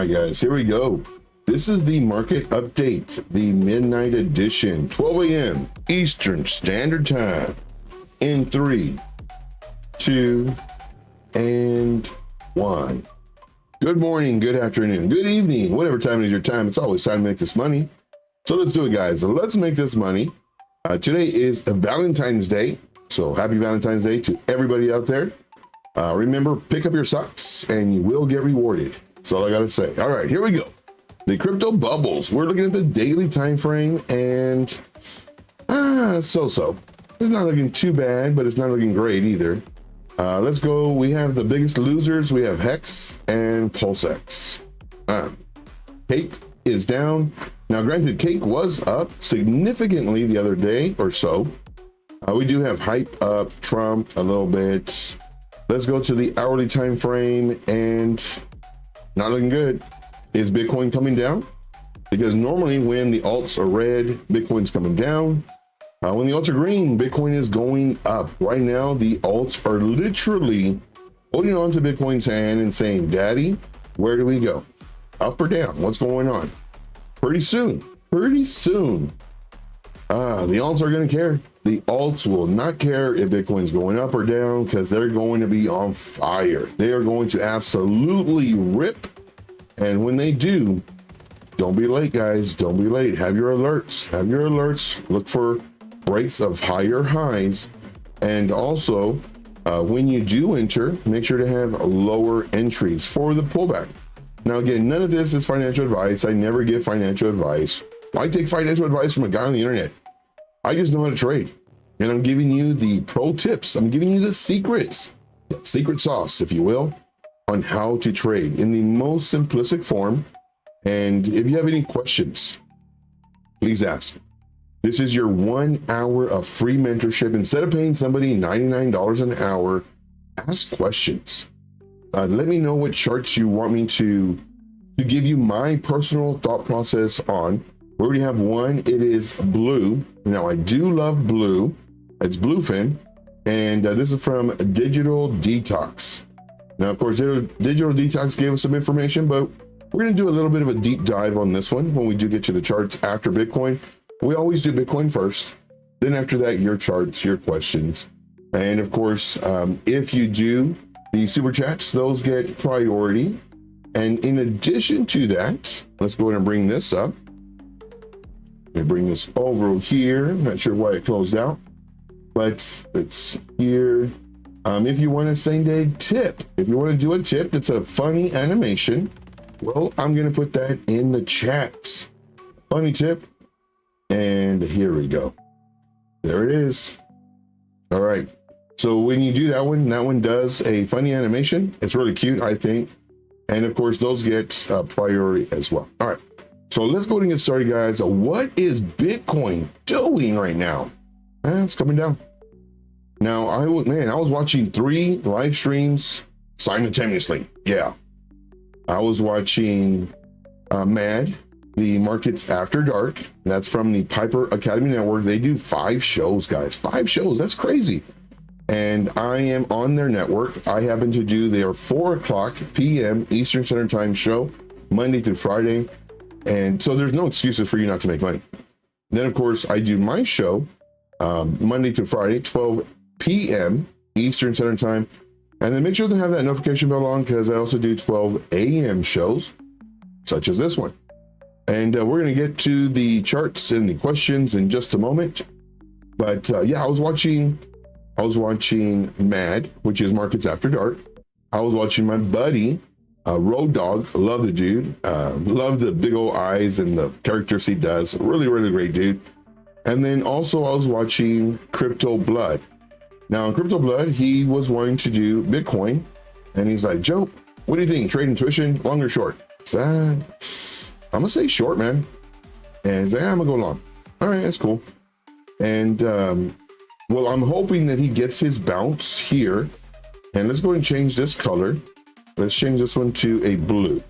right, guys, here we go. This is the market update, the midnight edition, 12 a.m. Eastern Standard Time. In 3, 2, and 1. Good morning, good afternoon, good evening, whatever time it is your time. It's always time to make this money. So let's do it, guys. Let's make this money. Today is Valentine's Day. So happy Valentine's Day to everybody out there. Remember, pick up your socks and you will get rewarded. That's all I got to say. All right, here we go. The crypto bubbles. We're looking at the daily time frame and so-so. It's not looking too bad, but it's not looking great either. Let's go. We have the biggest losers. We have Hex and PulseX. Cake is down. Now, granted, Cake was up significantly the other day or so. We do have Hype up, Trump a little bit. Let's go to the hourly time frame and not looking good. Is Bitcoin coming down? Because normally when the alts are red, Bitcoin's coming down. When the alts are green, Bitcoin is going up. Right now, the alts are literally holding on to Bitcoin's hand and saying, Daddy, where do we go? Up or down? What's going on? Pretty soon, the alts are going to care. The alts will not care if Bitcoin's going up or down because they're going to be on fire. They are going to absolutely rip. And when they do, don't be late, guys. Don't be late. Have your alerts. Look for breaks of higher highs. And also, when you do enter, make sure to have lower entries for the pullback. Now, again, none of this is financial advice. I never give financial advice. I take financial advice from a guy on the internet. I just know how to trade. And I'm giving you the pro tips. I'm giving you the secrets, that secret sauce, if you will, on how to trade in the most simplistic form. And if you have any questions, please ask. This is your 1 hour of free mentorship. Instead of paying somebody $99 an hour, ask questions. Let me know what charts you want me to give you my personal thought process on. We already have one. It is blue. Now, I do love blue. It's Bluefin. And this is from Digital Detox. Now, of course, Digital Detox gave us some information, but we're going to do a little bit of a deep dive on this one when we do get to the charts after Bitcoin. We always do Bitcoin first. Then after that, your charts, your questions. And of course, if you do the super chats, those get priority. And in addition to that, let's go ahead and bring this up. Let me bring this over here. I'm not sure why it closed out, but it's here. If you want a same day tip, if you want to do a tip that's a funny animation, well, I'm going to put that in the chat. Funny tip. And here we go. There it is. All right. So when you do that one does a funny animation. It's really cute, I think. And of course, those get priority as well. All right. So let's go ahead and get started, guys. What is Bitcoin doing right now? It's coming down. Now, I was watching 3 live streams simultaneously. Yeah. I was watching MAD, the Markets After Dark. That's from the Piper Academy Network. They do 5 shows, guys. 5 shows. That's crazy. And I am on their network. I happen to do their 4:00 p.m. Eastern Standard Time show, Monday through Friday. And so there's no excuses for you not to make money. Then, of course, I do my show Monday through Friday, 12 p.m. Eastern Standard Time. And then make sure to have that notification bell on because I also do 12 a.m. shows, such as this one. And we're going to get to the charts and the questions in just a moment. But yeah, I was watching MAD, which is Markets After Dark. I was watching my buddy, Road Dog. Love the dude. Love the big old eyes and the characters he does. Really, really great dude. And then also I was watching Crypto Blood. Now, in Crypto Blood, he was wanting to do Bitcoin. And he's like, Joe, what do you think? Trade intuition, long or short? So, I'm going to say short, man. And he's like, I'm going to go long. All right, that's cool. And, well, I'm hoping that he gets his bounce here. And let's go ahead and change this color. Let's change this one to a blue.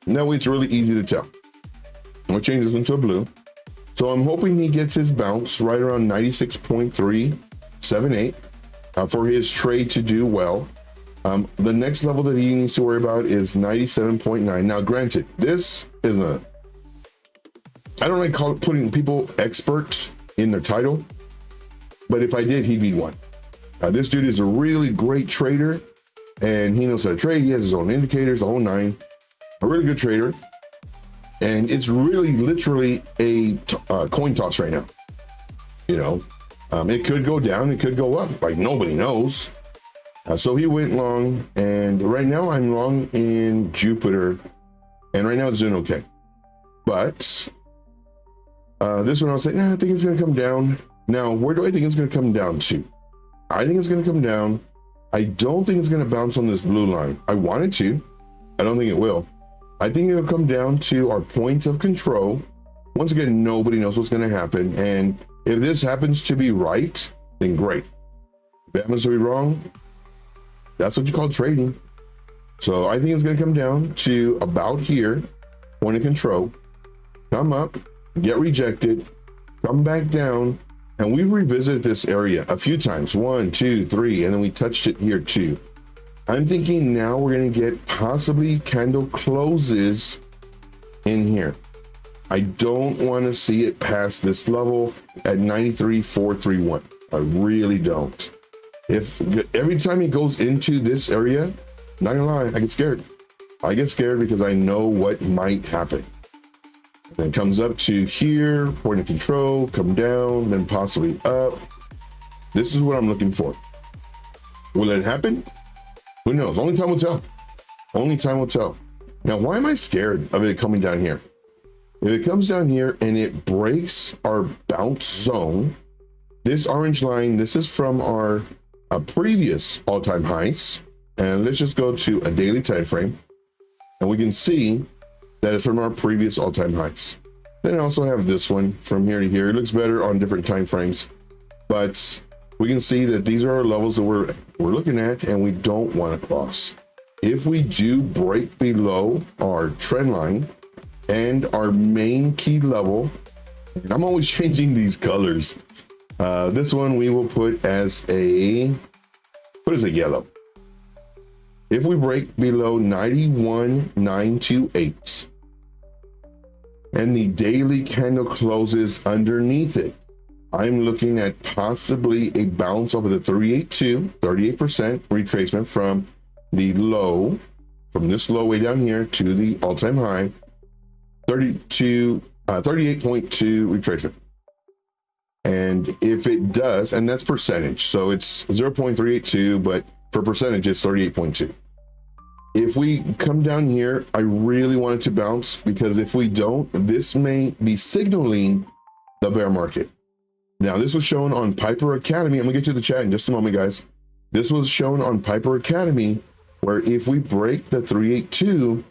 That way it's really easy to tell. We'll change this one to a blue. So I'm hoping he gets his bounce right around 96.378 for his trade to do well. The next level that he needs to worry about is 97.9. Now, granted, this is I don't like putting people expert in their title, but if I did, he'd be one. This dude is a really great trader, and he knows how to trade. He has his own indicators, the whole nine. A really good trader, and it's really literally a coin toss right now. You know, it could go down, it could go up, like nobody knows. So he went long, and right now I'm long in Jupiter, and right now it's doing okay. But this one I was like, I think it's going to come down. Now, where do I think it's going to come down to? I think it's going to come down. I don't think it's going to bounce on this blue line. I want it to. I don't think it will. I think it'll come down to our points of control. Once again, nobody knows what's going to happen. And if this happens to be right, then great. If it happens to be wrong, that's what you call trading. So I think it's going to come down to about here, point of control, come up, get rejected, come back down. And we've revisited this area a few times, 1, 2, 3, and then we touched it here too. I'm thinking now we're going to get possibly candle closes in here. I don't want to see it past this level at 93.431. I really don't. If every time it goes into this area, not gonna lie, I get scared. I get scared because I know what might happen. Then comes up to here, point of control, come down, then possibly up. This is what I'm looking for. Will it happen? Who knows? Only time will tell. Only time will tell. Now, why am I scared of it coming down here? If it comes down here and it breaks our bounce zone, this orange line, this is from our previous all-time highs. And let's just go to a daily time frame, and we can see that it's from our previous all-time highs. Then I also have this one from here to here. It looks better on different time frames, but we can see that these are our levels that we're looking at, and we don't want to cross. If we do break below our trend line and our main key level, and I'm always changing these colors. This one we will put as a, what is a yellow? If we break below 91,928 and the daily candle closes underneath it, I'm looking at possibly a bounce over the 382, 38% retracement from the low, from this low way down here to the all-time high, 38.2 retracement. And if it does, and that's percentage, so it's 0.382, but for percentage, it's 38.2. If we come down here, I really want it to bounce, because if we don't, this may be signaling the bear market. Now, this was shown on Piper Academy. I'm gonna get to the chat in just a moment, guys. This was shown on Piper Academy, where if we break the 382,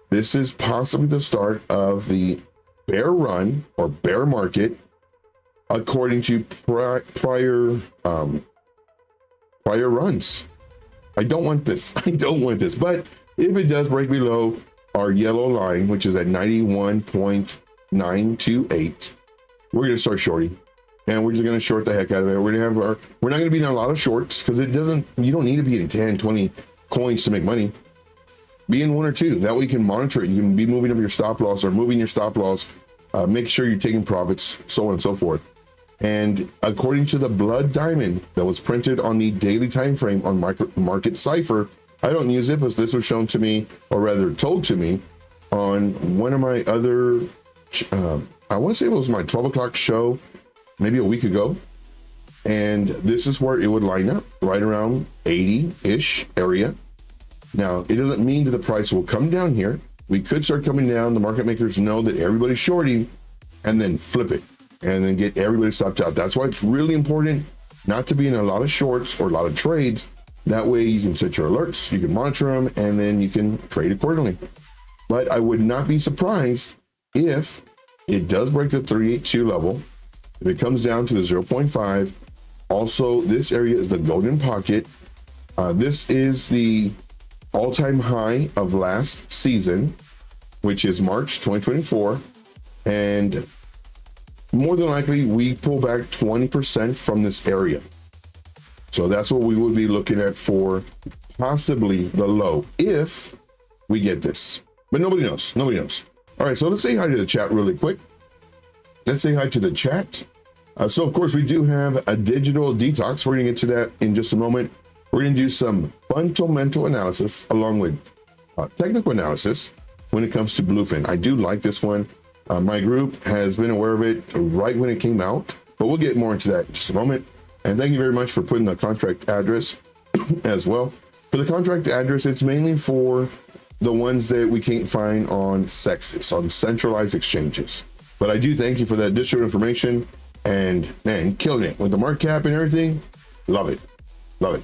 this is possibly the start of the bear run or bear market, according to prior runs. I don't want this. I don't want this. But if it does break below our yellow line, which is at 91.928, we're going to start shorting, and we're just going to short the heck out of it. We're going to have we're not going to be in a lot of shorts, because you don't need to be in 10, 20 coins to make money. Be in 1 or 2. That way you can monitor it. You can be moving up your stop loss or moving your stop loss. Make sure you're taking profits, so on and so forth. And according to the blood diamond that was printed on the daily time frame on Market Cipher, I don't use it, but this was shown to me, or rather told to me, on one of my other, I want to say it was my 12 o'clock show, maybe a week ago. And this is where it would line up, right around 80-ish area. Now, it doesn't mean that the price will come down here. We could start coming down. The market makers know that everybody's shorting, and then flip it, and then get everybody stopped out. That's why it's really important not to be in a lot of shorts or a lot of trades. That way you can set your alerts, you can monitor them, and then you can trade accordingly. But I would not be surprised if it does break the 382 level, if it comes down to the 0.5. Also, this area is the golden pocket. This is the all-time high of last season, which is March 2024. And more than likely, we pull back 20% from this area. So that's what we would be looking at for possibly the low if we get this. But nobody knows. Nobody knows. All right, so let's say hi to the chat really quick. Let's say hi to the chat. So, of course, we do have a digital detox. We're going to get to that in just a moment. We're going to do some fundamental analysis along with technical analysis when it comes to bluefin. I do like this one. My group has been aware of it right when it came out, but we'll get more into that in just a moment. And thank you very much for putting the contract address as well. For the contract address, it's mainly for the ones that we can't find on sexes, on centralized exchanges. But I do thank you for that additional information, and man, killing it with the market cap and everything. Love it. Love it.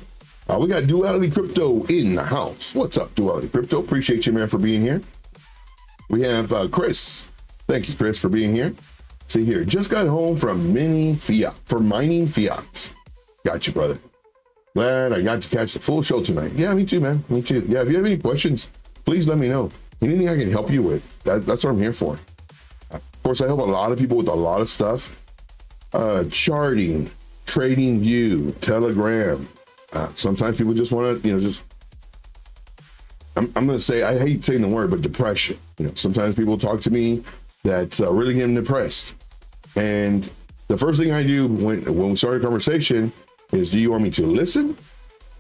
We got Duality Crypto in the house. What's up, Duality Crypto? Appreciate you, man, for being here. We have Chris. Thank you, Chris, for being here. See here, just got home from mining fiat. Got you, brother. Glad I got to catch the full show tonight. Yeah, me too, man. Me too. Yeah, if you have any questions, please let me know. Anything I can help you with, that's what I'm here for. Of course, I help a lot of people with a lot of stuff. Charting, trading view, Telegram. Sometimes people just want to, I'm going to say, I hate saying the word, but depression. Sometimes people talk to me that's really getting depressed. And the first thing I do when we start a conversation is, do you want me to listen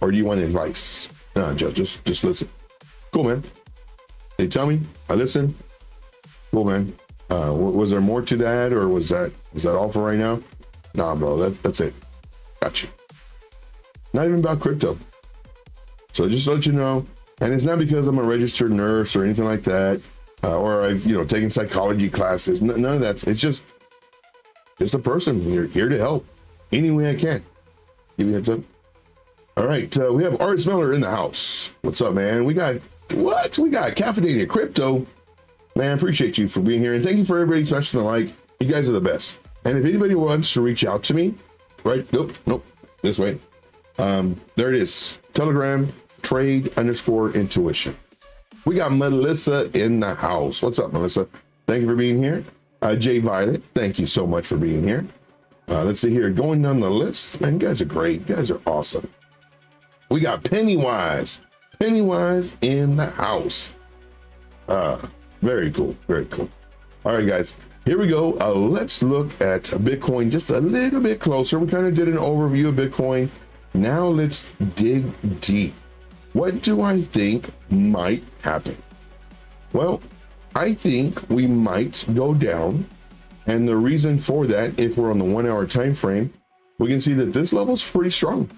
or do you want advice? No, just listen. Cool, man. They tell me, I listen. Cool, man. Was there more to that, or was that all for right now? Nah, bro, that's it. Got you. Not even about crypto. So just to let you know, and it's not because I'm a registered nurse or anything like that, or I've taken psychology classes. None of that. It's just a person. You're here to help any way I can. Give you a heads up. All right, we have Art Smeller in the house. What's up, man? We got Caffeinated Crypto. Man, appreciate you for being here, and thank you for everybody smashing the like. You guys are the best. And if anybody wants to reach out to me, right? Nope, this way. There it is. Telegram, trade_intuition. We got Melissa in the house. What's up, Melissa? Thank you for being here. Jay Violet, thank you so much for being here. Let's see here. Going down the list. Man, you guys are great. You guys are awesome. We got Pennywise. Pennywise in the house. Very cool. Very cool. All right, guys. Here we go. Let's look at Bitcoin just a little bit closer. We kind of did an overview of Bitcoin. Now let's dig deep. What do I think might happen? Well, I think we might go down. And the reason for that, if we're on the 1 hour time frame, we can see that this level is pretty strong.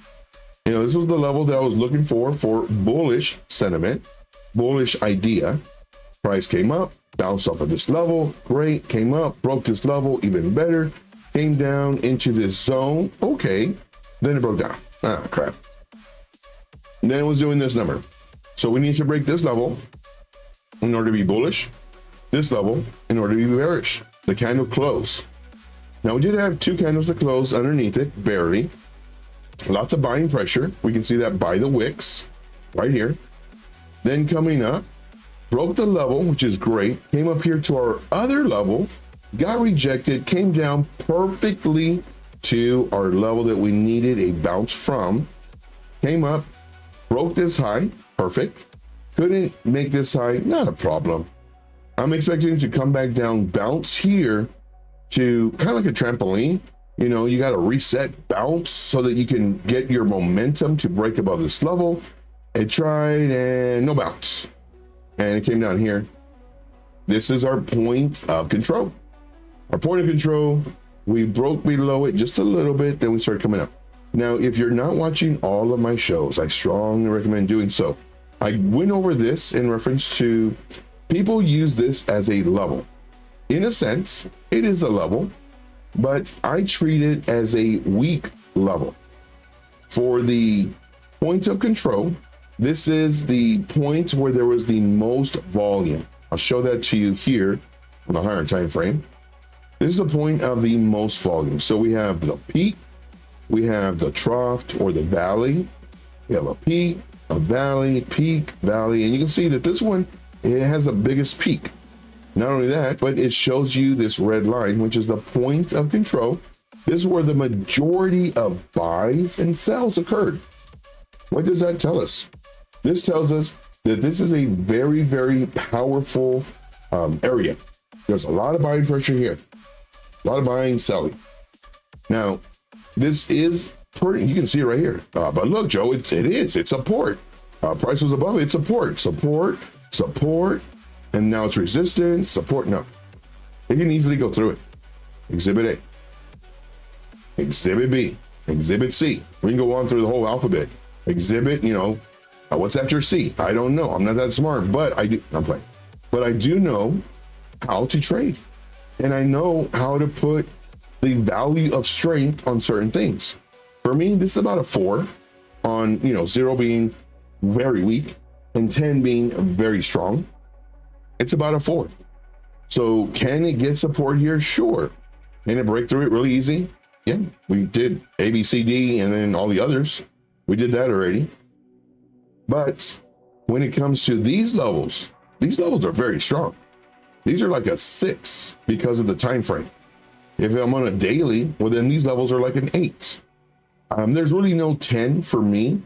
This was the level that I was looking for bullish sentiment, bullish idea. Price came up, bounced off of this level, great, came up, broke this level, even better, came down into this zone, okay, then it broke down. Crap. And then it was doing this number. So we need to break this level in order to be bullish, this level in order to be bearish. The candle close. Now we did have two candles to close underneath it, barely. Lots of buying pressure. We can see that by the wicks right here. Then coming up, broke the level, which is great. Came up here to our other level, got rejected, came down perfectly to our level that we needed a bounce from. Came up, broke this high, perfect. Couldn't make this high, not a problem. I'm expecting to come back down, bounce here to kind of like a trampoline. You got to reset, bounce so that you can get your momentum to break above this level. It tried and no bounce. And it came down here. This is our point of control. Our point of control, we broke below it just a little bit, then we started coming up. Now, if you're not watching all of my shows, I strongly recommend doing so. I went over this in reference to people use this as a level. In a sense, it is a level, but I treat it as a weak level. For the point of control, this is the point where there was the most volume. I'll show that to you here on the higher time frame. This is the point of the most volume. So we have the peak, we have the trough or the valley. We have a peak, a valley, peak, valley, and you can see that this one, it has the biggest peak. Not only that, but it shows you this red line, which is the point of control. This is where the majority of buys and sells occurred. What does that tell us? This tells us that this is a very, very powerful area. There's a lot of buying pressure here, a lot of buying, selling. Now, this is pretty, you can see it right here. But look, Joe, it's support. Price was above it, support, and now it's resistance, support. No, it can easily go through it. Exhibit A, Exhibit B, Exhibit C. We can go on through the whole alphabet. Exhibit, what's after C? I don't know. I'm not that smart, but I'm playing. But I do know how to trade, and I know how to put the value of strength on certain things. For me, this is about a 4 on, 0 being very weak and 10 being very strong. It's about a 4. So can it get support here? Sure. Can it break through it really easy? Yeah, we did A, B, C, D, and then all the others. We did that already. But when it comes to these levels are very strong. These are like a 6 because of the time frame. If I'm on a daily, well, then these levels are like an 8. There's really no 10 for me,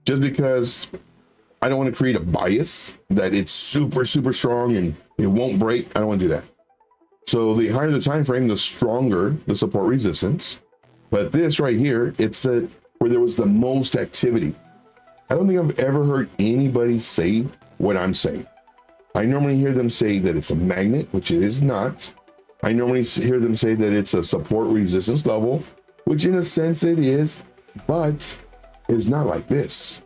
just because I don't want to create a bias that it's super, super strong and it won't break. I don't want to do that. So the higher the time frame, the stronger the support resistance. But this right here, it's where there was the most activity. I don't think I've ever heard anybody say what I'm saying. I normally hear them say that it's a magnet, which it is not. I normally hear them say that it's a support resistance level, which in a sense it is, but it's not like this.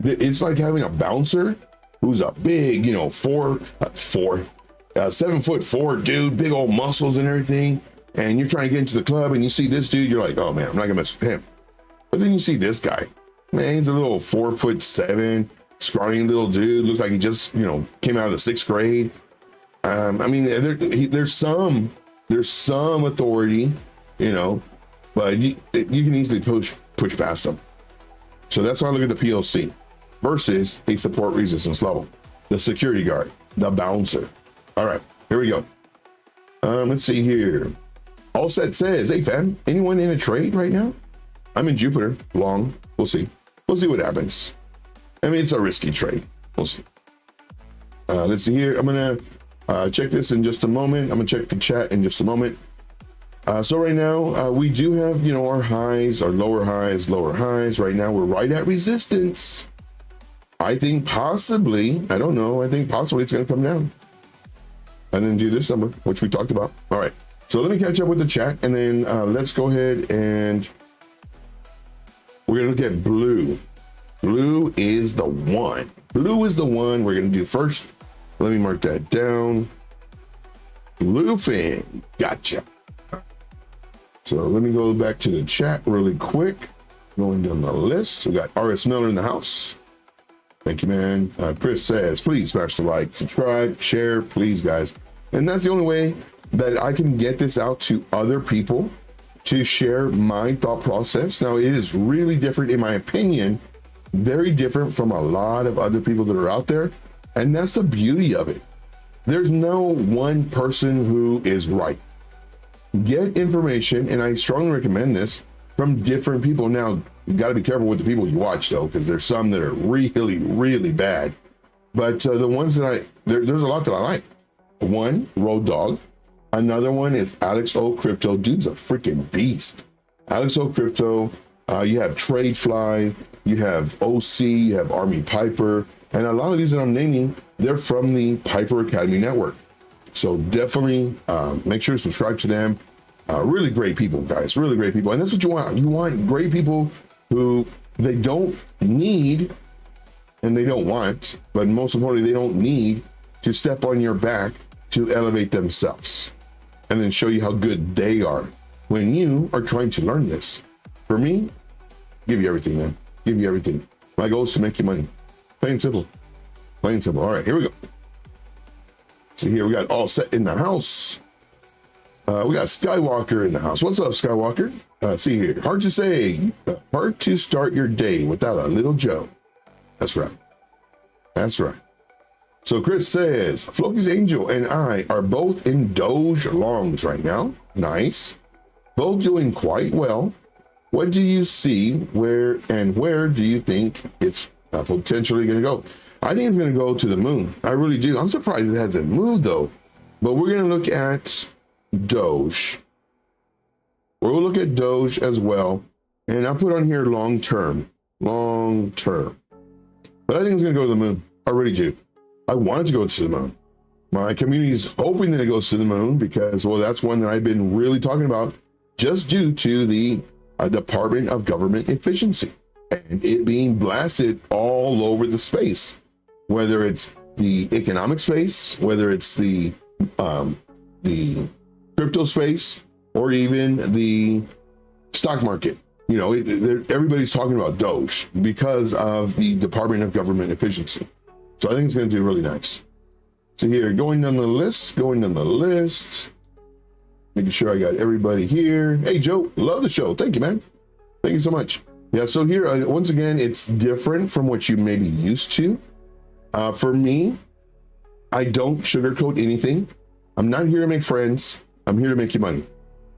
It's like having a bouncer who's a big, 7'4" dude, big old muscles and everything. And you're trying to get into the club and you see this dude, you're like, oh man, I'm not gonna mess with him. But then you see this guy, man, he's a little 4'7", scrawny little dude, looks like he just, came out of the 6th grade. There's some authority, but you can easily push past them. So that's why I look at the PLC versus a support resistance level, the security guard, the bouncer. All right, here we go. Let's see here. All Set says, hey fam, anyone in a trade right now? I'm in Jupiter, long. We'll see what happens. It's a risky trade. We'll see. Let's see here. I'm gonna check this in just a moment. I'm gonna check the chat in just a moment. So right now, we do have, our highs, our lower highs. Right now, we're right at resistance. I think possibly, I don't know, it's gonna come down. And then do this number, which we talked about. All right, so let me catch up with the chat, and then let's go ahead and we're gonna look at blue. Blue is the one. We're gonna do first. Let me mark that down. Bluefin, gotcha. So let me go back to the chat really quick. Going down the list, we got RS Miller in the house. Thank you, man. Chris says, please smash the like, subscribe, share, please, guys. And that's the only way that I can get this out to other people, to share my thought process. Now, it is really different, in my opinion, very different from a lot of other people that are out there. And that's the beauty of it. There's no one person who is right. Get information, and I strongly recommend this, from different people. Now, you got to be careful with the people you watch, though, because there's some that are really, really bad. But the ones that there's a lot that I like. One, Road Dogg. Another one is Alex O Crypto. Dude's a freaking beast. Alex O Crypto. You have Tradefly. You have OC. You have Army Piper. And a lot of these that I'm naming, they're from the Piper Academy Network. So definitely make sure to subscribe to them. Really great people, guys, really great people. And that's what you want. You want great people who they don't need and they don't want, but most importantly, they don't need to step on your back to elevate themselves and then show you how good they are when you are trying to learn this. For me, give you everything, man. Give you everything. My goal is to make you money. Plain and simple. Plain and simple. All right, here we go. So here we got All Set in the house. We got Skywalker in the house. What's up, Skywalker? See here. Hard to say. Hard to start your day without a little Joe. That's right. That's right. So Chris says, Floki's Angel and I are both in Doge longs right now. Nice. both doing quite well. What do you see? Where do you think it's potentially going to go? I think it's going to go to the moon. I really do. I'm surprised it hasn't moved though. But we're going to look at Doge. We'll look at Doge as well. And I put on here long term. But I think it's going to go to the moon. I really do. I want it to go to the moon. My community is hoping that it goes to the moon because, well, that's one that I've been really talking about just due to the Department of Government Efficiency and it being blasted all over the space, whether it's the economic space, whether it's the crypto space, or even the stock market. You know, everybody's talking about Doge because of the Department of Government Efficiency. So I think it's going to do really nice. So here, going down the list, making sure I got everybody here. Hey, Joe, love the show. Thank you, man. Thank you so much. Yeah, so here, once again, it's different from what you may be used to. For me, I don't sugarcoat anything. I'm not here to make friends. I'm here to make you money.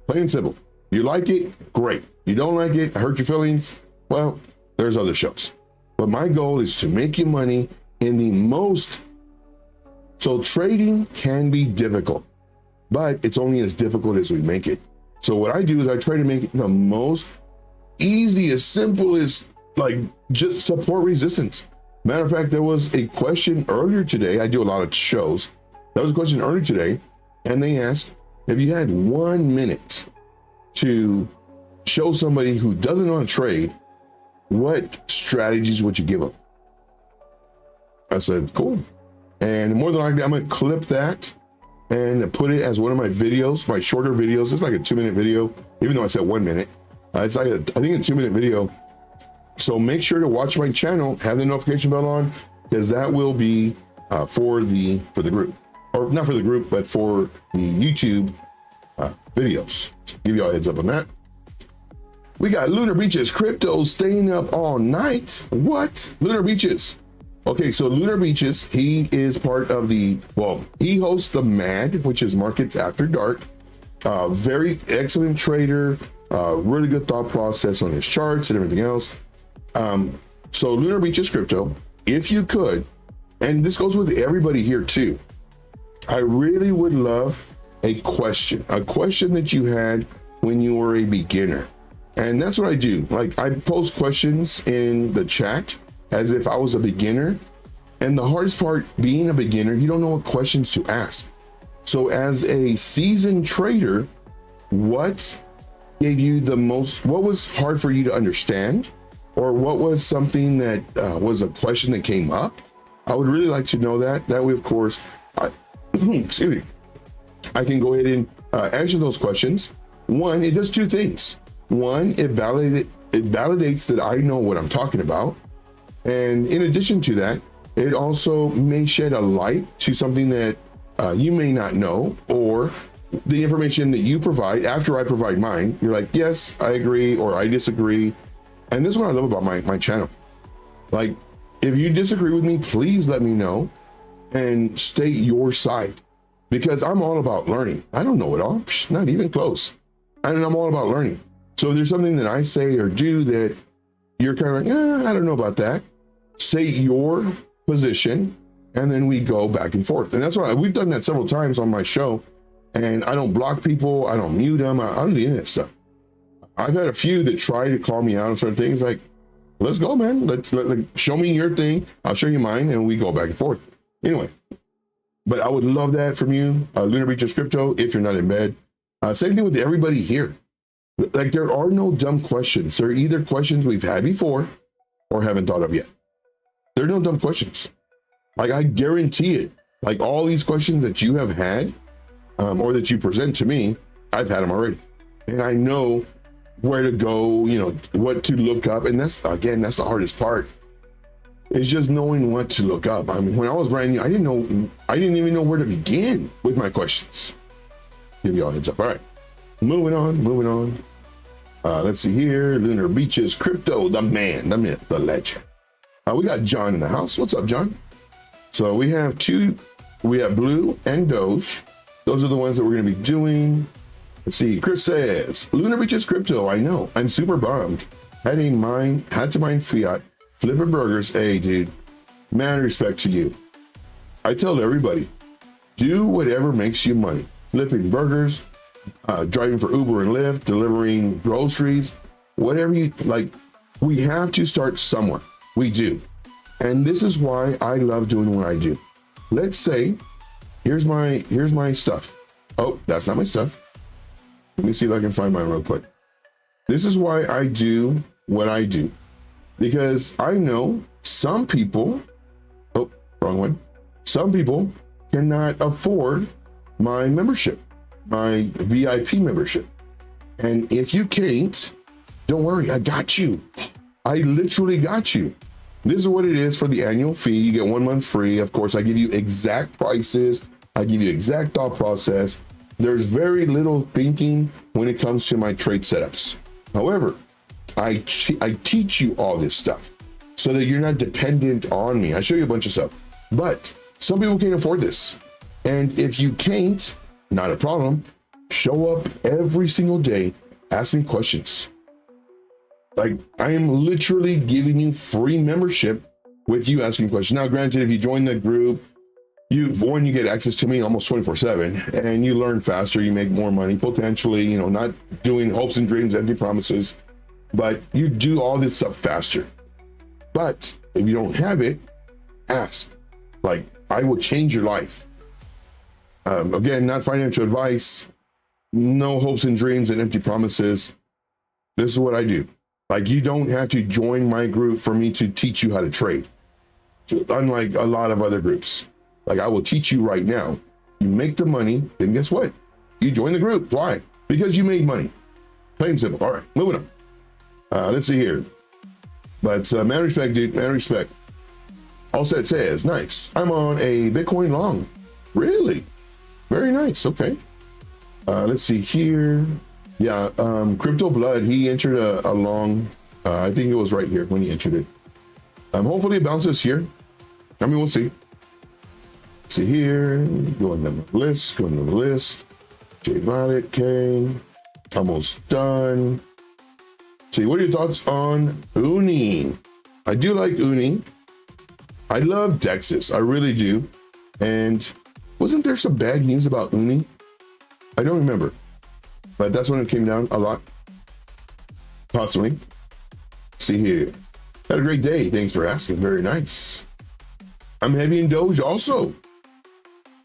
Plain and simple. You like it, great. You don't like it, hurt your feelings, well, there's other shows. But my goal is to make you money in the most. So trading can be difficult, but it's only as difficult as we make it. So what I do is I try to make it the most easiest, simplest, like just support resistance. Matter of fact, there was a question earlier today. I do a lot of shows. There was a question earlier today, and they asked, if you had 1 minute to show somebody who doesn't know how to trade, what strategies would you give them? I said, cool. And more than likely, I'm going to clip that and put it as one of my videos, my shorter videos. It's like a 2-minute video, even though I said 1 minute. It's like, I think, a 2-minute video. So make sure to watch my channel, have the notification bell on, because that will be for the group. Or not for the group, but for the YouTube videos. Give you all a heads up on that. We got Lunar Beaches Crypto staying up all night. What? Lunar Beaches. Okay, so Lunar Beaches, he is part of the, well, he hosts the MAD, which is Markets After Dark. Very excellent trader, really good thought process on his charts and everything else. So Lunar Beaches Crypto, if you could, and this goes with everybody here too, I really would love a question that you had when you were a beginner. And that's what I do. Like, I post questions in the chat as if I was a beginner. And the hardest part being a beginner, you don't know what questions to ask. So as a seasoned trader, what gave you the most, what was hard for you to understand? Or what was something that was a question that came up? I would really like to know that. That way, of course, excuse me, I can go ahead and answer those questions. One, it does two things. One, it validates that I know what I'm talking about. And in addition to that, it also may shed a light to something that you may not know, or the information that you provide after I provide mine. You're like, yes, I agree, or I disagree. And this is what I love about my channel. Like, if you disagree with me, please let me know and state your side, because I'm all about learning. I don't know it all, not even close. And I'm all about learning. So if there's something that I say or do that you're kind of like, I don't know about that, state your position, and then we go back and forth. And that's why we've done that several times on my show. And I don't block people, I don't mute them, I don't do any of that stuff. I've had a few that try to call me out on certain things, like, let's go, man. Let's show me your thing, I'll show you mine, and we go back and forth. Anyway, but I would love that from you, Lunar Beaches Crypto, if you're not in bed. Same thing with everybody here. Like, there are no dumb questions. They're either questions we've had before or haven't thought of yet. There are no dumb questions. Like, I guarantee it. Like, all these questions that you have had, or that you present to me, I've had them already. And I know where to go, you know, what to look up. And that's, again, that's the hardest part. It's just knowing what to look up. I mean, when I was brand new, I didn't even know where to begin with my questions. Give you all a heads up. All right. Moving on. Let's see here. Lunar Beaches Crypto, the man, the myth, the legend. We got John in the house. What's up, John? So we have Blue and Doge. Those are the ones that we're going to be doing. Let's see. Chris says, Luna reaches crypto. I know. I'm super bummed. Had to mine fiat, flipping burgers. Hey, dude, mad respect to you. I tell everybody, do whatever makes you money. Flipping burgers, driving for Uber and Lyft, delivering groceries, whatever you like. We have to start somewhere. We do. And this is why I love doing what I do. Let's say, here's my stuff. Oh, that's not my stuff. Let me see if I can find mine real quick. This is why I do what I do. Because I know some people, oh, wrong one. Some people cannot afford my membership, my VIP membership. And if you can't, don't worry, I got you. I literally got you. This is what it is for the annual fee. You get 1 month free. Of course, I give you exact prices. I give you exact thought process. There's very little thinking when it comes to my trade setups. However, I teach you all this stuff so that you're not dependent on me. I show you a bunch of stuff, but some people can't afford this. And if you can't, not a problem. Show up every single day. Ask me questions. Like, I am literally giving you free membership with you asking questions. Now, granted, if you join the group, you get access to me almost 24/7, and you learn faster, you make more money, potentially, not doing hopes and dreams, empty promises, but you do all this stuff faster. But if you don't have it, ask. Like, I will change your life. Again, not financial advice, no hopes and dreams and empty promises. This is what I do. Like, you don't have to join my group for me to teach you how to trade. So, unlike a lot of other groups. Like, I will teach you right now. You make the money, then guess what? You join the group. Why? Because you made money. Plain and simple. All right, moving on. Let's see here. But man respect, dude, man respect. All set says, nice. I'm on a Bitcoin long. Really? Very nice. Okay. Let's see here. Yeah, Crypto Blood, he entered a long, I think it was right here when he entered it. Hopefully it bounces here. I mean, we'll see. See here, going down the list, J Violet, K, almost done. See, what are your thoughts on Uni? I do like Uni. I love Dexis, I really do. And wasn't there some bad news about Uni? I don't remember, but that's when it came down a lot. Possibly. See here. Had a great day. Thanks for asking. Very nice. I'm heavy in Doge also.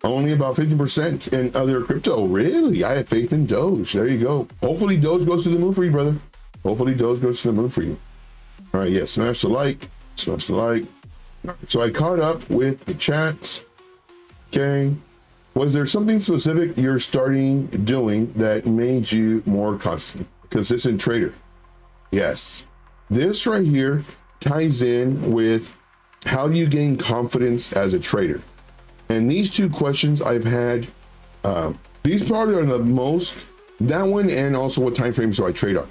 Only about 50% in other crypto. Really? I have faith in Doge. There you go. Hopefully Doge goes to the moon for you, brother. Hopefully Doge goes to the moon for you. All right, yeah, smash the like. Smash the like. So I caught up with the chats. Okay. Was there something specific you're doing that made you more consistent trader? Yes. This right here ties in with how do you gain confidence as a trader? And these two questions I've had, these probably are the most, that one and also what time frames do I trade on?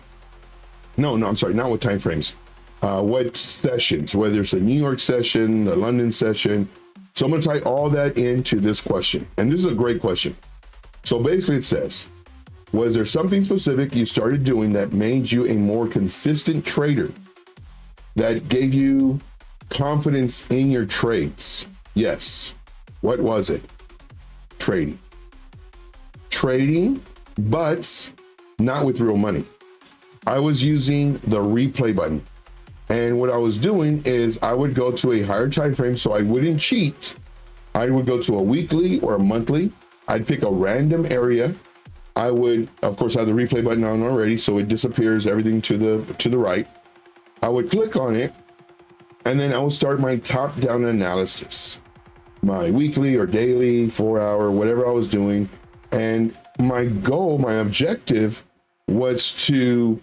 No, I'm sorry, not what time frames. What sessions, whether it's a New York session, the London session. So I'm gonna tie all that into this question. And this is a great question. So basically it says, was there something specific you started doing that made you a more consistent trader, that gave you confidence in your trades? Yes. What was it? Trading. Trading, but not with real money. I was using the replay button. And what I was doing is I would go to a higher time frame so I wouldn't cheat. I would go to a weekly or a monthly. I'd pick a random area. I would, of course, have the replay button on already, so it disappears everything to the right. I would click on it, and then I would start my top-down analysis. My weekly or daily, 4 hour, whatever I was doing. And my goal, my objective was to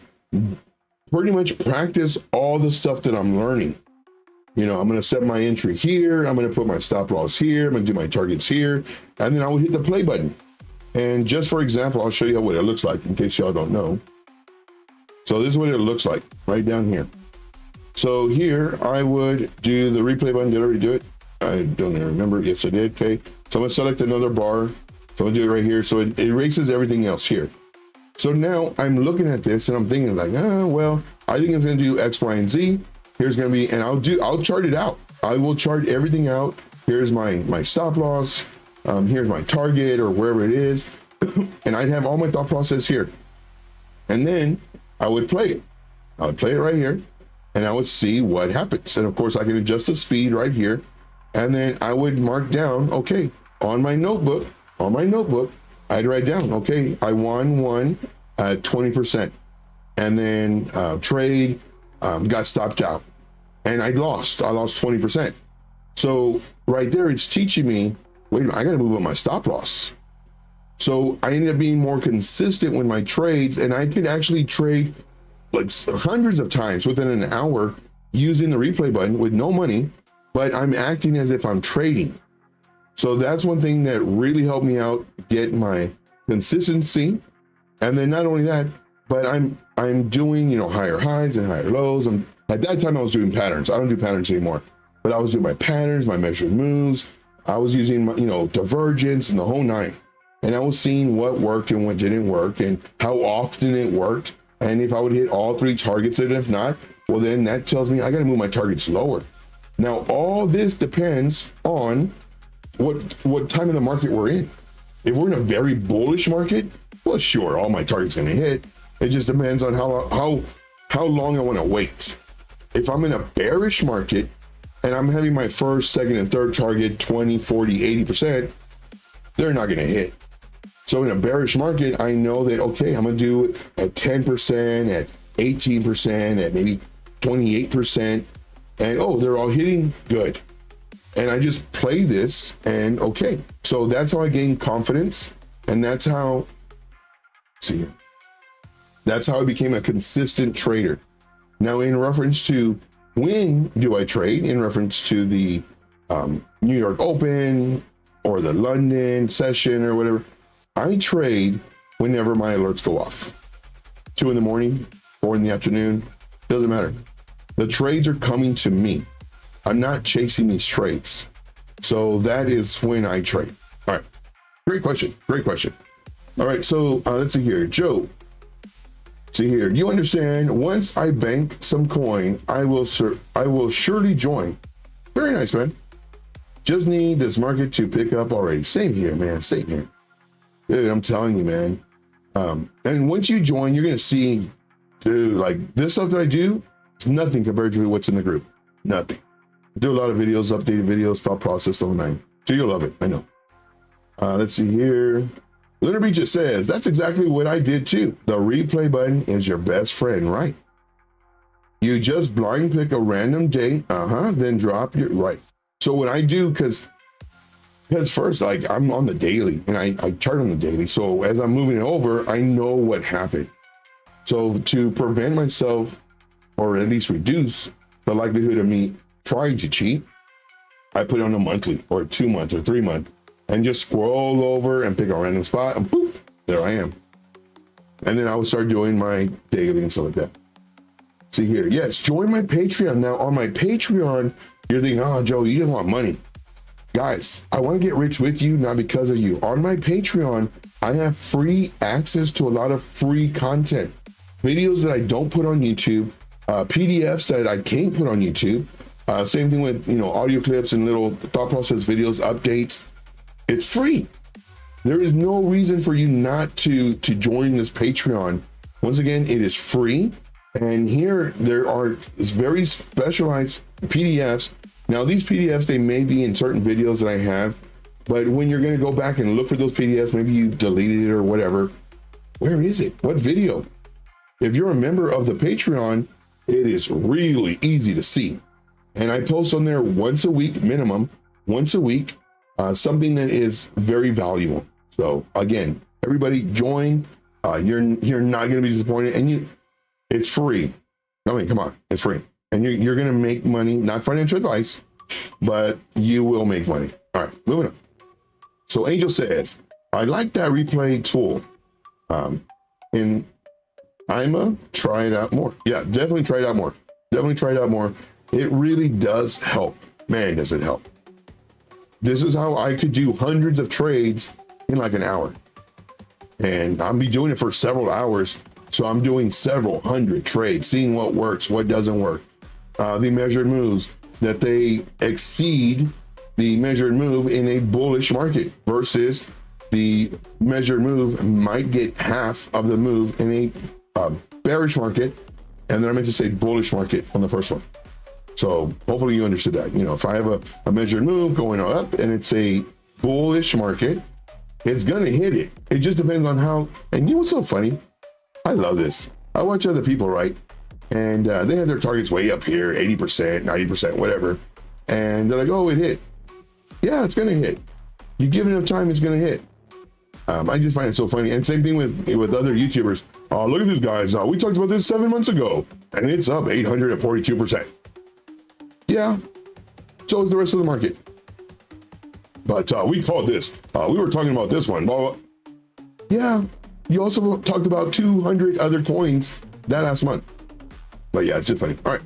pretty much practice all the stuff that I'm learning. I'm going to set my entry here. I'm going to put my stop loss here. I'm going to do my targets here. And then I would hit the play button. And just for example, I'll show you what it looks like in case y'all don't know. So this is what it looks like right down here. So here I would do the replay button. Did I already do it? I don't even remember. Yes, I did. Okay. So I'm going to select another bar. So I'm going to do it right here. So it erases everything else here. So now I'm looking at this and I'm thinking like, well, I think it's going to do X, Y, and Z. Here's going to be, and I'll chart it out. I will chart everything out. Here's my stop loss. Here's my target or wherever it is. And I'd have all my thought process here. And then I would play it. I would play it right here and I would see what happens. And of course I can adjust the speed right here. And then I would mark down, okay, on my notebook, I'd write down, okay, I won one at 20%. And then trade got stopped out and I lost 20%. So right there, it's teaching me, wait a minute, I got to move up my stop loss. So I ended up being more consistent with my trades, and I could actually trade like hundreds of times within an hour using the replay button with no money, but I'm acting as if I'm trading. So that's one thing that really helped me out, get my consistency. And then not only that, but I'm doing, you know, higher highs and higher lows. At that time I was doing patterns. I don't do patterns anymore, but I was doing my patterns, my measured moves. I was using my, you know, divergence and the whole nine. And I was seeing what worked and what didn't work and how often it worked. And if I would hit all three targets, and if not, well, then that tells me I got to move my targets lower. Now, all this depends on what time of the market we're in. If we're in a very bullish market, well, sure, all my targets going to hit. It just depends on how long I want to wait. If I'm in a bearish market and I'm having my first, second, and third target 20, 40, 80%, they're not going to hit. So in a bearish market, I know that, okay, I'm going to do it at 10%, at 18%, at maybe 28%. And, oh, they're all hitting good. And I just play this and okay. So that's how I gain confidence. And that's how, that's how I became a consistent trader. Now, in reference to when do I trade, in reference to the New York Open or the London session or whatever, I trade whenever my alerts go off. 2 in the morning, 4 in the afternoon, doesn't matter. The trades are coming to me. I'm not chasing these trades. So that is when I trade. All right, great question, great question. All right, so let's see here, Joe. See here, you understand, once I bank some coin, I will surely join. Very nice, man. Just need this market to pick up already. Same here, man, same here. Dude, I'm telling you, man. And once you join, you're gonna see, dude, like this stuff that I do, it's nothing compared to what's in the group. Nothing. I do a lot of videos, updated videos, thought process, the whole nine. So you'll love it, I know. Let's see here. Lunar Beach just says, that's exactly what I did too. The replay button is your best friend, right? You just blind pick a random date, then drop your, right. So what I do, because first, like I'm on the daily and I chart on the daily. So as I'm moving it over, I know what happened. So to prevent myself, or at least reduce the likelihood of me trying to cheat, I put it on a monthly or 2 month or 3 month and just scroll over and pick a random spot and poof, there I am. And then I would start doing my daily and stuff like that. See here, yes, join my Patreon. Now on my Patreon, you're thinking, oh, Joe, you didn't want money. Guys, I want to get rich with you, not because of you. On my Patreon, I have free access to a lot of free content, videos that I don't put on YouTube, PDFs that I can't put on YouTube. Same thing with, you know, audio clips and little thought process videos, updates. It's free. There is no reason for you not to join this Patreon. Once again, it is free. And here there are very specialized PDFs. Now these PDFs, they may be in certain videos that I have, but when you're going to go back and look for those PDFs, maybe you deleted it or whatever. Where is it? What video? If you're a member of the Patreon, it is really easy to see. And I post on there once a week, minimum, once a week, something that is very valuable. So again, everybody join. You're not going to be disappointed, and it's free. I mean, come on, it's free. And you're going to make money, not financial advice, but you will make money. All right, moving on. So Angel says, I like that replay tool. And I'ma try it out more. Yeah, definitely try it out more. Definitely try it out more. It really does help. Man, does it help. This is how I could do hundreds of trades in like an hour. and I'll be doing it for several hours. So I'm doing several hundred trades, seeing what works, what doesn't work. The measured moves that they exceed the measured move in a bullish market versus the measured move might get half of the move in a bearish market. And then I meant to say bullish market on the first one. So hopefully you understood that. You know, if I have a measured move going up and it's a bullish market, it's gonna hit it. It just depends on how. And you know what's so funny? I love this. I watch other people, right? And they have their targets way up here, 80%, 90%, whatever. And they're like, oh, it hit. Yeah, it's gonna hit. You give it enough time, it's gonna hit. I just find it so funny. And same thing with other YouTubers. Oh, look at these guys. We talked about this 7 months ago, and it's up 842%. Yeah, so is the rest of the market. But we called this. We were talking about this one. Blah, blah. Yeah, you also talked about 200 other coins that last month. But yeah, it's just funny. All right,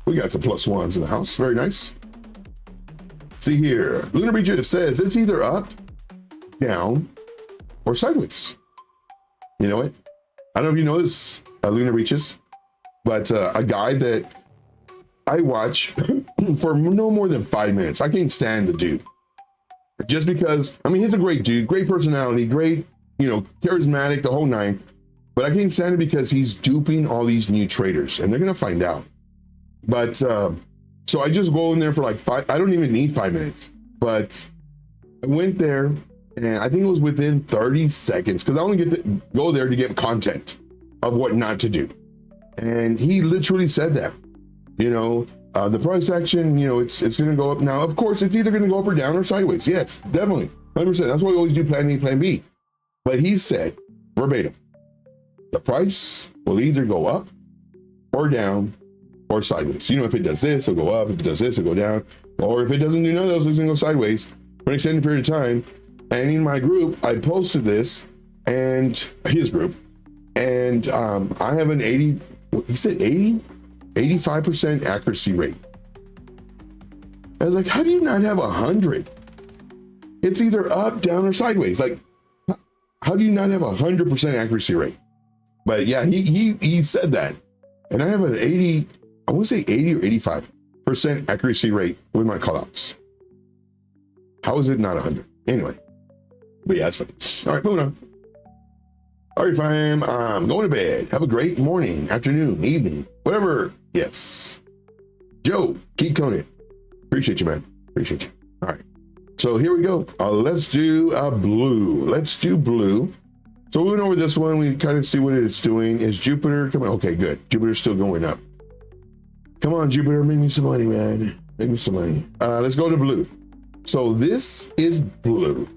we got some plus ones in the house. Very nice. See here, Lunar Breaches says it's either up, down, or sideways. You know what? I don't know if you know this, Lunar Breaches, but a guy that I watch for no more than 5 minutes. I can't stand the dude. Just because, I mean, he's a great dude, great personality, great, you know, charismatic, the whole nine. But I can't stand it because he's duping all these new traders, and they're gonna find out. But so I just go in there for like I don't even need 5 minutes, but I went there, and I think it was within 30 seconds because I only get to go there to get content of what not to do. And he literally said that, you know, the price action, you know, it's going to go up. Now, of course, it's either going to go up or down or sideways. Yes, definitely. 100%. That's why we always do plan A, plan B. But he said verbatim, the price will either go up or down or sideways. You know, if it does this, it'll go up. If it does this, it'll go down. Or if it doesn't do none of those, it's going to go sideways for an extended period of time. And in my group, I posted this and his group, and I have an 85% accuracy rate. I was like, how do you not have 100? It's either up, down, or sideways. Like, how do you not have 100% accuracy rate? But yeah, he said that. And I have an 80, I want to say 80 or 85% accuracy rate with my callouts. How is it not 100? Anyway. But yeah, that's funny. All right, moving on. All right, fam, I'm going to bed. Have a great morning, afternoon, evening, whatever. Yes. Joe, keep coming. Appreciate you, man. Appreciate you. All right. So here we go. Let's do blue. Let's do blue. So we went over this one. We kind of see what it's doing. Is Jupiter coming? Okay, good. Jupiter's still going up. Come on, Jupiter, make me some money, man. Make me some money. Let's go to blue. So this is blue.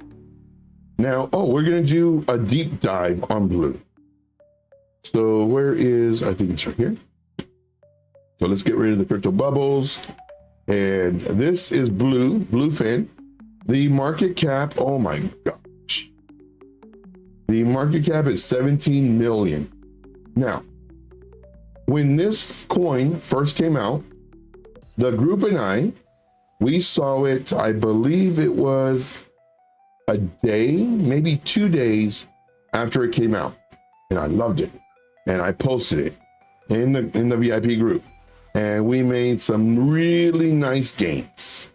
Now, we're going to do a deep dive on blue. So where is, I think it's right here. So let's get rid of the crypto bubbles. And this is bluefin. The market cap, oh my gosh. The market cap is 17 million. Now, when this coin first came out, the group and I, we saw it, I believe it was a day, maybe 2 days after it came out, and I loved it, and I posted it in the VIP group, and we made some really nice gains,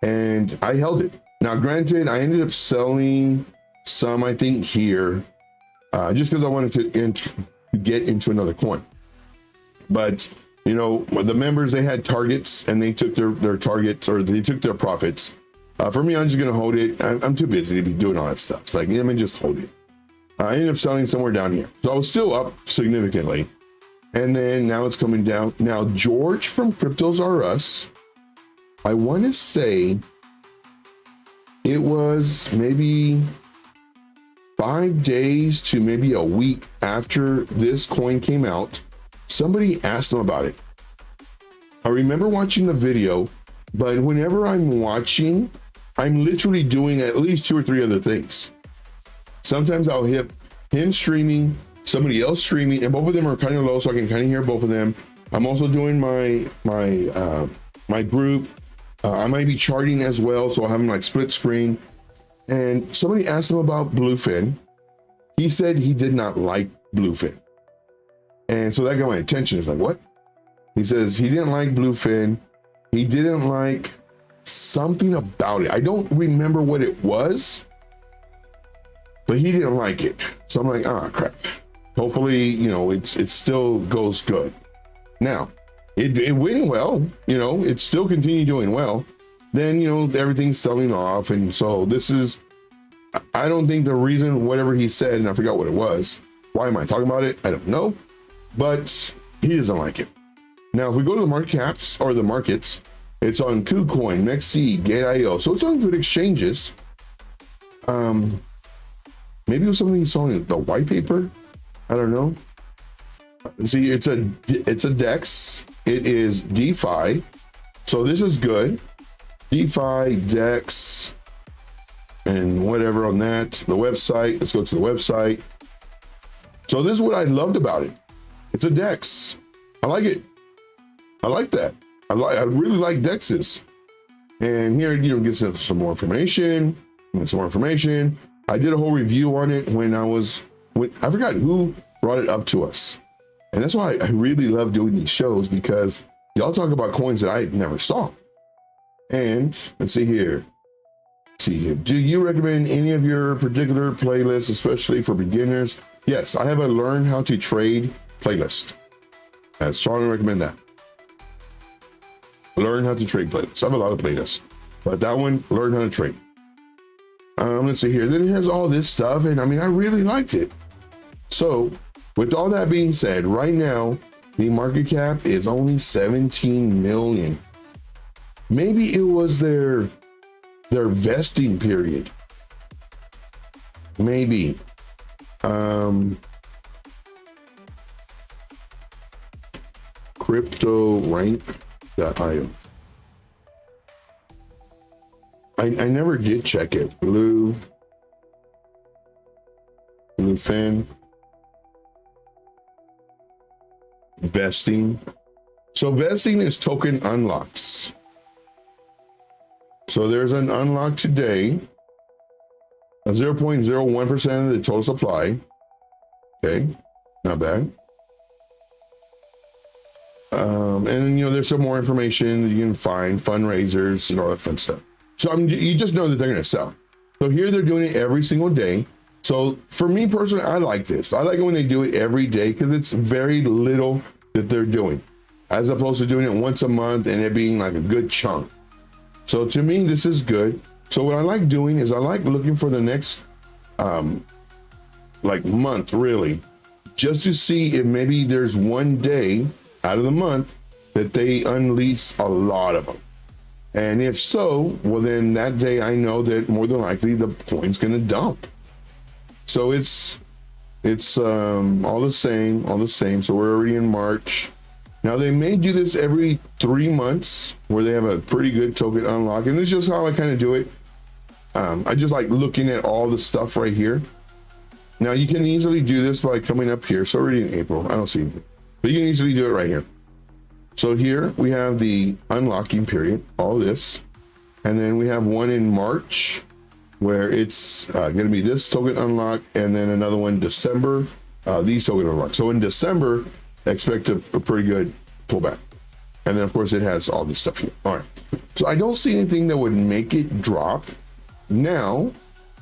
and I held it. Now, granted, I ended up selling some, I think here, just because I wanted to get into another coin. But you know, the members, they had targets, and they took their targets, or they took their profits. For me, I'm just going to hold it. I'm too busy to be doing all that stuff. It's like, let me just hold it. I ended up selling somewhere down here. So I was still up significantly. And then now it's coming down. Now, George from Cryptos R Us, I want to say it was maybe 5 days to maybe a week after this coin came out. Somebody asked him about it. I remember watching the video, but whenever I'm watching, I'm literally doing at least 2 or 3 other things. Sometimes I'll hit him streaming, somebody else streaming, and both of them are kind of low, so I can kind of hear both of them. I'm also doing my group. I might be charting as well, so I'll have them like split screen. And somebody asked him about bluefin. he said he did not like bluefin. And so that got my attention. It's like, what? He says he didn't like bluefin. He didn't like something about it. I don't remember what it was, but he didn't like it. So I'm like, ah, crap. Hopefully, you know, it still goes good. Now, it went well, you know, it still continued doing well. Then, you know, everything's selling off. And so this is, I don't think the reason, whatever he said, and I forgot what it was. Why am I talking about it? I don't know, but he doesn't like it. Now, if we go to the market caps or the markets, it's on KuCoin, MEXC, Gate.io. So it's on good exchanges. Maybe it was something you saw in the white paper. I don't know. See, it's a DEX. It is DeFi. So this is good. DeFi, DEX, and whatever on that. The website. Let's go to the website. So this is what I loved about it. It's a DEX. I like it. I like that. I really like DEXs. And here, you know, get some more information. Some more information. I did a whole review on it when I forgot who brought it up to us. And that's why I really love doing these shows, because y'all talk about coins that I never saw. And let's see here. Do you recommend any of your particular playlists, especially for beginners? Yes, I have a learn how to trade playlist. I strongly recommend that. Learn how to trade playlists. I have a lot of playlists, but that one, learn how to trade. Let's see here. Then it has all this stuff, and I mean, I really liked it. So, with all that being said, right now the market cap is only 17 million. Maybe it was their vesting period. Maybe. CryptoRank.io. I never did check it. Bluefin. Vesting. So vesting is token unlocks. So there's an unlock today. 0.01% of the total supply. Okay, not bad. And then, you know, there's some more information that you can find, fundraisers and all that fun stuff. So you just know that they're going to sell. So here they're doing it every single day. So for me personally, I like this. I like it when they do it every day, because it's very little that they're doing, as opposed to doing it once a month and it being like a good chunk. So to me, this is good. So what I like doing is I like looking for the next like month, really, just to see if maybe there's one day out of the month that they unleash a lot of them. And if so, well, then that day I know that more than likely the coin's going to dump. So it's all the same. So we're already in March. Now they may do this every 3 months, where they have a pretty good token unlock. And this is just how I kind of do it. I just like looking at all the stuff right here. Now you can easily do this by coming up here. So already in April, I don't see anything, but you can easily do it right here. So here we have the unlocking period, all this. And then we have one in March where it's going to be this token unlock, and then another one December, these token unlock. So in December, expect a pretty good pullback. And then of course it has all this stuff here. All right. So I don't see anything that would make it drop. Now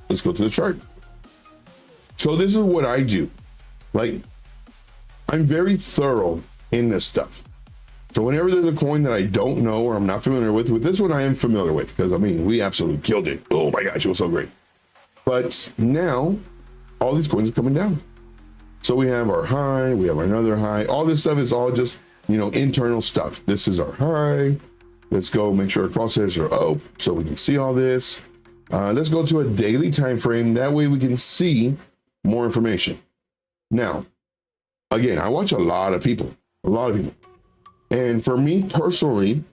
let's go to the chart. So this is what I do. Like, I'm very thorough in this stuff. So whenever there's a coin that I don't know or I'm not familiar with this one I am familiar with, because I mean, we absolutely killed it. Oh my gosh, it was so great. But now all these coins are coming down. So we have our high, we have another high. All this stuff is all just, you know, internal stuff. This is our high. Let's go make sure our crosshairs are up so we can see all this. Let's go to a daily time frame. That way we can see more information. Now, again, I watch a lot of people. And for me personally,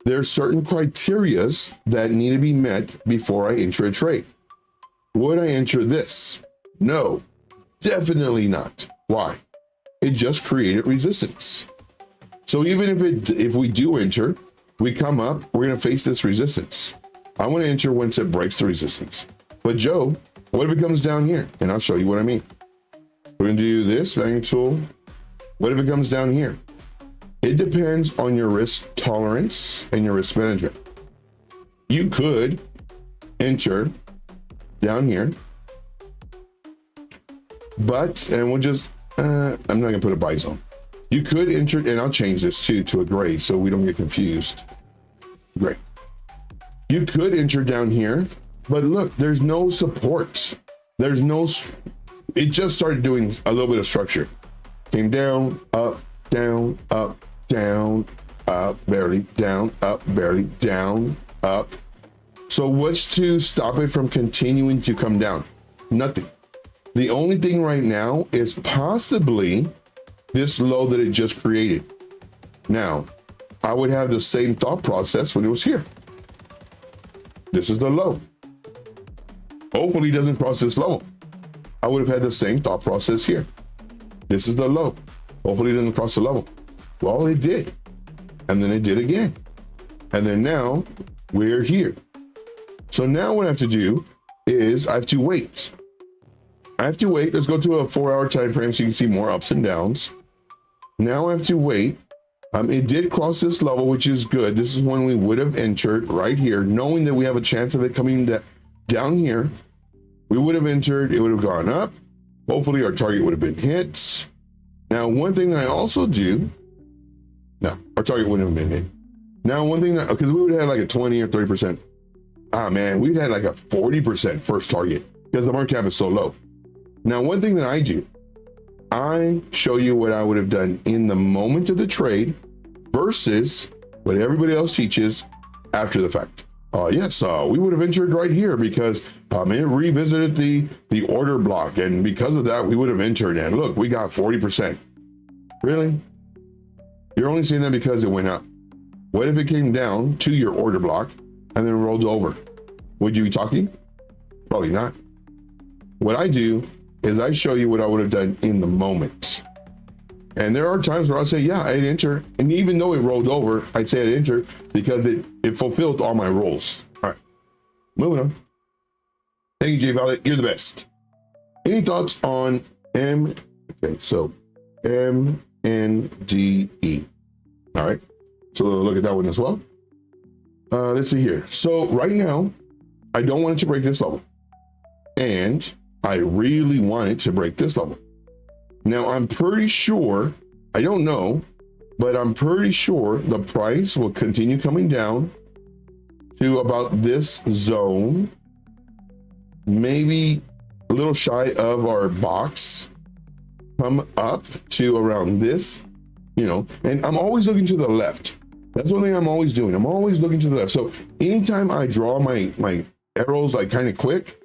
there's certain criterias that need to be met before I enter a trade. Would I enter this? No, definitely not. Why? It just created resistance. So even if we do enter, we come up, we're going to face this resistance. I want to enter once it breaks the resistance. But Joe, what if it comes down here? And I'll show you what I mean. We're gonna do this magnitude tool. What if it comes down here? It depends on your risk tolerance and your risk management. You could enter down here, but, and we'll just, I'm not gonna put a buy zone. You could enter, and I'll change this to a gray so we don't get confused. Gray. You could enter down here, but look, there's no support. There's no, it just started doing a little bit of structure. Came down, up, down, up, down, up, barely, down, up, barely, down, up. So what's to stop it from continuing to come down? Nothing. The only thing right now is possibly this low that it just created. Now, I would have the same thought process when it was here. This is the low. Hopefully it doesn't cross this level. I would have had the same thought process here. This is the low. Hopefully it doesn't cross the level. Well, it did. And then it did again. And then now we're here. So now what I have to do is I have to wait. I have to wait. Let's go to a 4-hour time frame so you can see more ups and downs. Now I have to wait. It did cross this level, which is good. This is when we would have entered right here, knowing that we have a chance of it coming down here. We would have entered, it would have gone up. Hopefully our target would have been hit. Now, one thing I also do, no, our target wouldn't have been hit. Now, one thing that, because we would have had like a 20 or 30%. Ah, man, we'd had like a 40% first target because the market cap is so low. Now, one thing that I do, I show you what I would have done in the moment of the trade versus what everybody else teaches after the fact. Yes, we would have entered right here because it revisited the order block, and because of that, we would have entered. And look, we got 40%. Really? You're only saying that because it went up. What if it came down to your order block and then rolled over? Would you be talking? Probably not. What I do is I show you what I would have done in the moment. And there are times where I'll say, yeah, I'd enter. And even though it rolled over, I'd say I'd enter because it fulfilled all my roles. All right, moving on. Thank you, Jay Violet. You're the best. Any thoughts on okay, so MNDE. All right, so we'll look at that one as well. Let's see here. So right now, I don't want it to break this level. And I really want it to break this level. Now, I'm pretty sure, I don't know, but I'm pretty sure the price will continue coming down to about this zone, maybe a little shy of our box, come up to around this, and I'm always looking to the left. That's one thing I'm always doing. I'm always looking to the left. So anytime I draw my arrows like kind of quick,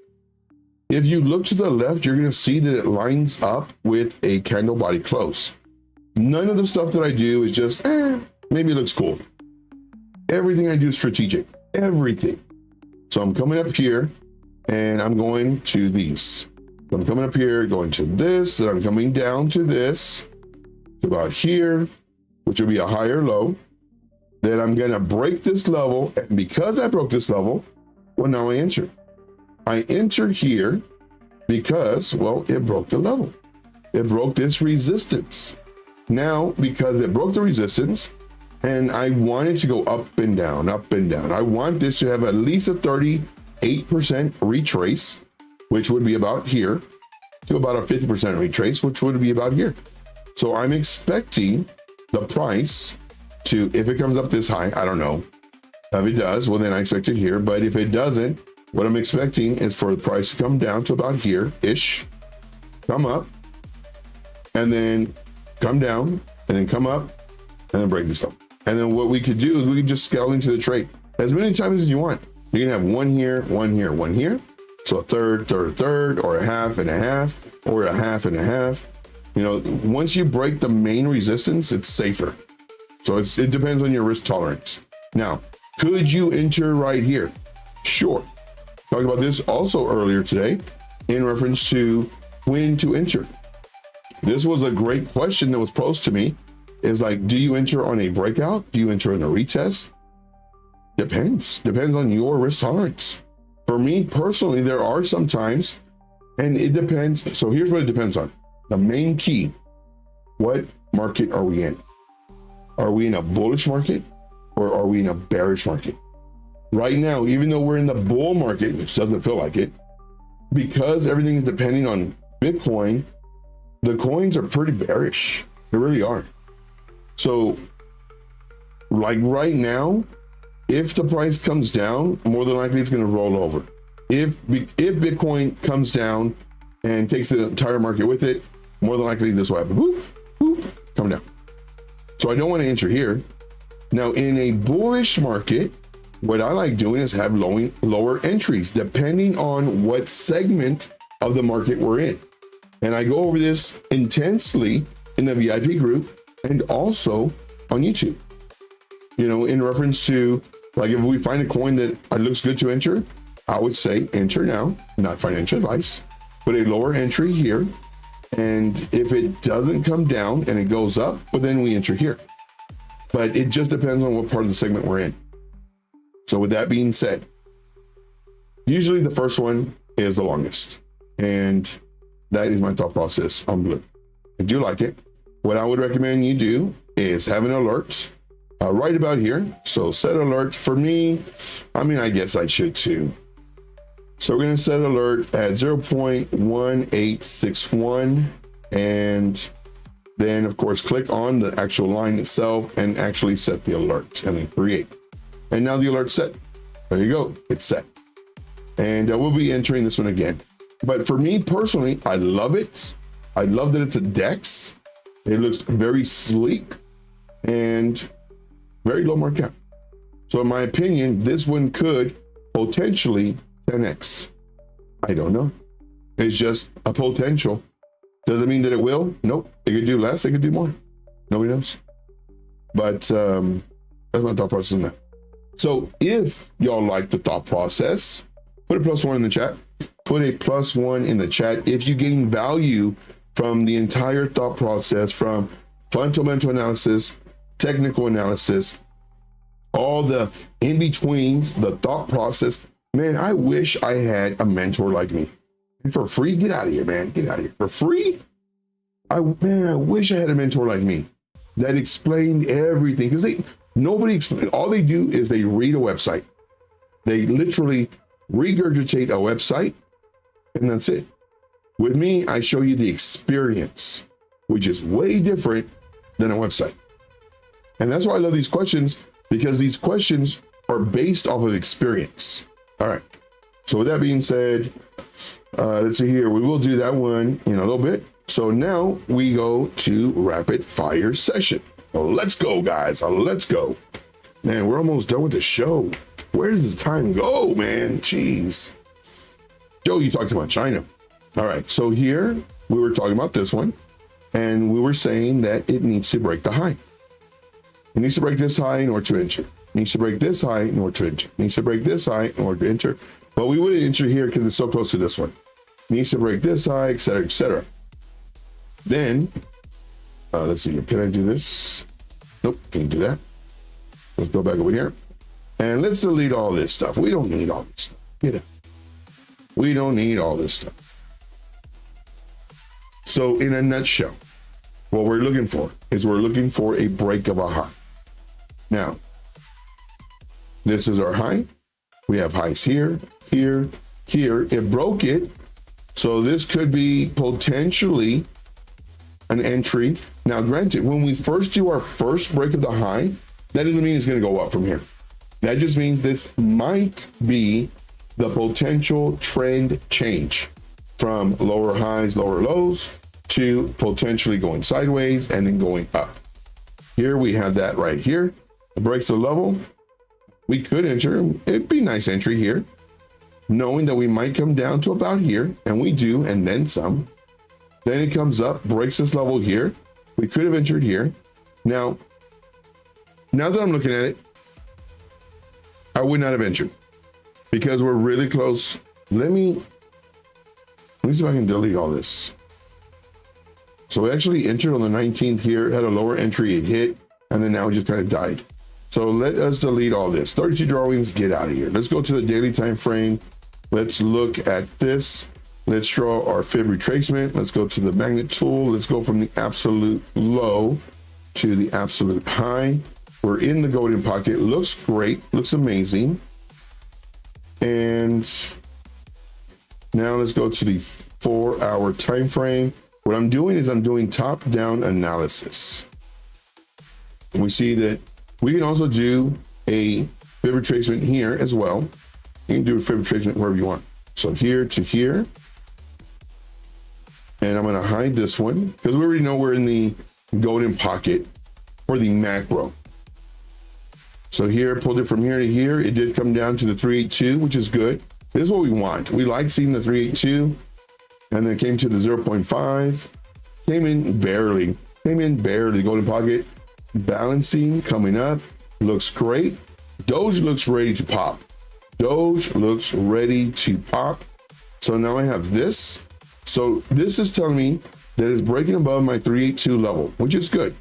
if you look to the left, you're going to see that it lines up with a candle body close. None of the stuff that I do is just, maybe it looks cool. Everything I do is strategic, everything. So I'm coming up here and I'm going to these. So I'm coming up here, going to this, then I'm coming down to this, to about here, which will be a higher low. Then I'm going to break this level. And because I broke this level, well, now I enter. I enter here because, well, it broke the level. It broke this resistance. Now, because it broke the resistance and I want it to go up and down, up and down. I want this to have at least a 38% retrace, which would be about here, to about a 50% retrace, which would be about here. So I'm expecting the price to, if it comes up this high, I don't know. If it does, well, then I expect it here. But if it doesn't, what I'm expecting is for the price to come down to about here-ish, come up, and then come down, and then come up, and then break this up. And then what we could do is we can just scale into the trade as many times as you want. You can have one here, one here, one here. So a third, or a half and a half, or a half and a half. Once you break the main resistance, it's safer. So it depends on your risk tolerance. Now, could you enter right here? Sure. Talked about this also earlier today in reference to when to enter. This was a great question that was posed to me. Is like, do you enter on a breakout? Do you enter in a retest? Depends on your risk tolerance. For me personally, there are some times, and it depends. So here's what it depends on. the main key. What market are we in? Are we in a bullish market or are we in a bearish market? Right now, even though we're in the bull market, which doesn't feel like it, because everything is depending on Bitcoin, the coins are pretty bearish. They really are. So like right now, if the price comes down, more than likely it's going to roll over. If Bitcoin comes down and takes the entire market with it, more than likely this will happen. Whoop, whoop, come down. So I don't want to enter here. Now in a bullish market, what I like doing is have lower entries depending on what segment of the market we're in. And I go over this intensely in the VIP group and also on YouTube. You know, in reference to, like, if we find a coin that looks good to enter, I would say enter now, not financial advice, put a lower entry here. And if it doesn't come down and it goes up, well, then we enter here. But it just depends on what part of the segment we're in. So with that being said, usually the first one is the longest. And that is my thought process on blue. I do like it. What I would recommend you do is have an alert right about here. So set alert for me. I mean, I guess I should too. So we're going to set alert at 0.1861 and then of course click on the actual line itself and actually set the alert and then create. And now the alert's set. There you go. It's set. And we'll be entering this one again. But for me personally, I love it. I love that it's a DEX. It looks very sleek and very low market cap. So in my opinion, this one could potentially 10x. I don't know. It's just a potential. Does it mean that it will? Nope. It could do less. It could do more. Nobody knows. But that's my thought process on that. So if y'all like the thought process, put a +1 in the chat. Put a +1 in the chat if you gain value from the entire thought process, from fundamental analysis, technical analysis, all the in-betweens, the thought process. Man, I wish I had a mentor like me. And for free, get out of here, man. Get out of here. For free? I wish I had a mentor like me that explained everything. Because nobody explains. All they do is they read a website. They literally regurgitate a website, and that's it. With me, I show you the experience, which is way different than a website. And that's why I love these questions, because these questions are based off of experience. All right. So with that being said, let's see here. We will do that one in a little bit. So now we go to rapid fire session. Well, let's go, guys. Let's go. Man, we're almost done with the show. Where does the time go, man? Jeez. Joe, you talked about China. All right. So here we were talking about this one, and we were saying that it needs to break the high. It needs to break this high in order to enter. It needs to break this high in order to enter. It needs to break this high in order to enter. But we wouldn't enter here because it's so close to this one. It needs to break this high, et cetera, et cetera. Then, let's see. Can I do this? Nope, can't do that. Let's go back over here. And let's delete all this stuff. We don't need all this stuff. Get it. We don't need all this stuff. So in a nutshell, what we're looking for is we're looking for a break of a high. Now, this is our high. We have highs here, here, here. It broke it. So this could be potentially an entry. Now, granted, when we first do our first break of the high, that doesn't mean it's going to go up from here. That just means this might be the potential trend change from lower highs, lower lows to potentially going sideways and then going up. Here we have that right here. It breaks the level. We could enter. It'd be a nice entry here, knowing that we might come down to about here, and we do, and then some. Then it comes up, breaks this level here. We could have entered here. Now that I'm looking at it, I would not have entered because we're really close. Let me see if I can delete all this. So we actually entered on the 19th here, had a lower entry, it hit, and then now it just kind of died. So let us delete all this. 32 drawings, get out of here. Let's go to the daily time frame. Let's look at this. Let's draw our fib retracement. Let's go to the magnet tool. Let's go from the absolute low to the absolute high. We're in the golden pocket. Looks great, looks amazing. And now let's go to the 4-hour time frame. What I'm doing is I'm doing top-down analysis. And we see that we can also do a fib retracement here as well. You can do a fib retracement wherever you want. So here to here. And I'm going to hide this one because we already know we're in the golden pocket for the macro. So here, pulled it from here to here. It did come down to the 382, which is good. This is what we want. We like seeing the 382, and then it came to the 0.5. Came in barely. Golden pocket balancing, coming up. Looks great. Doge looks ready to pop. So now I have this. So this is telling me that it's breaking above my 382 level, which is good.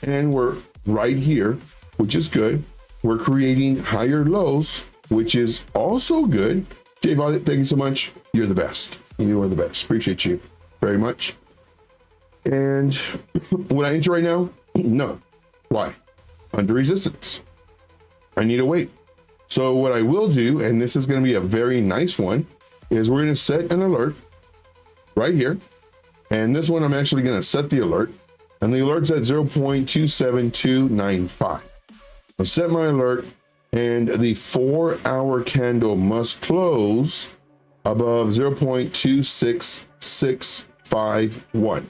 And we're right here, which is good. We're creating higher lows, which is also good. Jay Violet, thank you so much. You're the best. You are the best. Appreciate you very much. And would I enter right now? No. Why? Under resistance. I need to wait. So what I will do, and this is going to be a very nice one, is we're going to set an alert right here. And this one, I'm actually going to set the alert. And the alert's at 0.27295. I'll set my alert, and the 4-hour candle must close above 0.26651.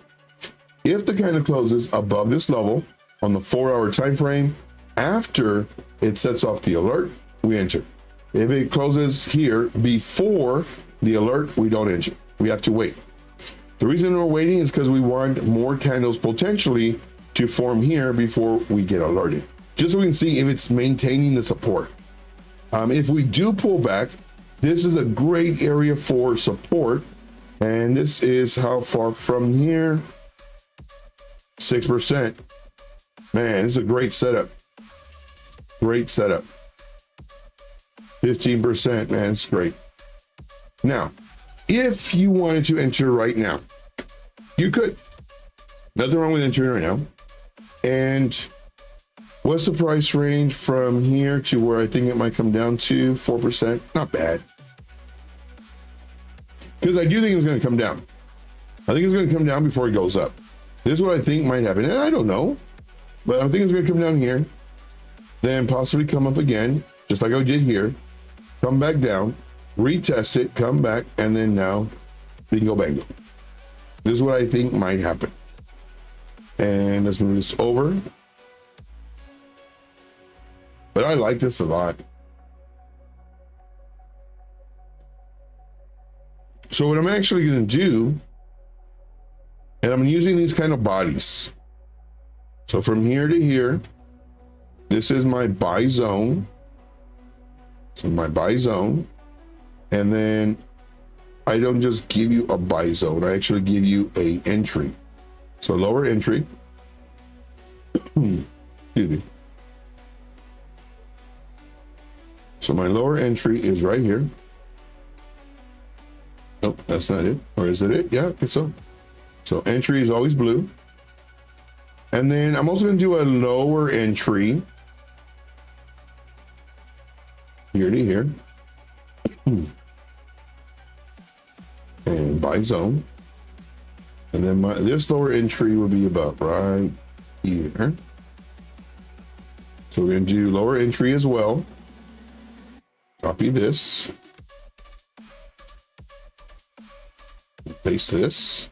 If the candle closes above this level on the 4-hour time frame, after it sets off the alert, we enter. If it closes here before the alert, we don't enter. We have to wait. The reason we're waiting is because we want more candles potentially to form here before we get alerted, just so we can see if it's maintaining the support. If we do pull back, this is a great area for support. And this is how far from here? 6%. Man, this is a great setup. 15%, man, it's great. Now, if you wanted to enter right now, you could. Nothing wrong with entering right now. And what's the price range from here to where I think it might come down to? 4%. Not bad. Because I do think it's going to come down. I think it's going to come down before it goes up. This is what I think might happen. And I don't know. But I think it's going to come down here. Then possibly come up again, just like I did here. Come back down. Retest it. Come back. And then now, bingo bango. This is what I think might happen. And let's move this over. But I like this a lot. So what I'm actually going to do, and I'm using these kind of bodies. So from here to here, this is my buy zone. So my buy zone. And then I don't just give you a buy zone. I actually give you a entry. So lower entry. Excuse me. So my lower entry is right here. Nope, that's not it. Or is it it? Yeah, it's so. So entry is always blue. And then I'm also going to do a lower entry here to here. And buy zone. And then this lower entry will be about right here. So we're going to do lower entry as well. Copy this. Paste this.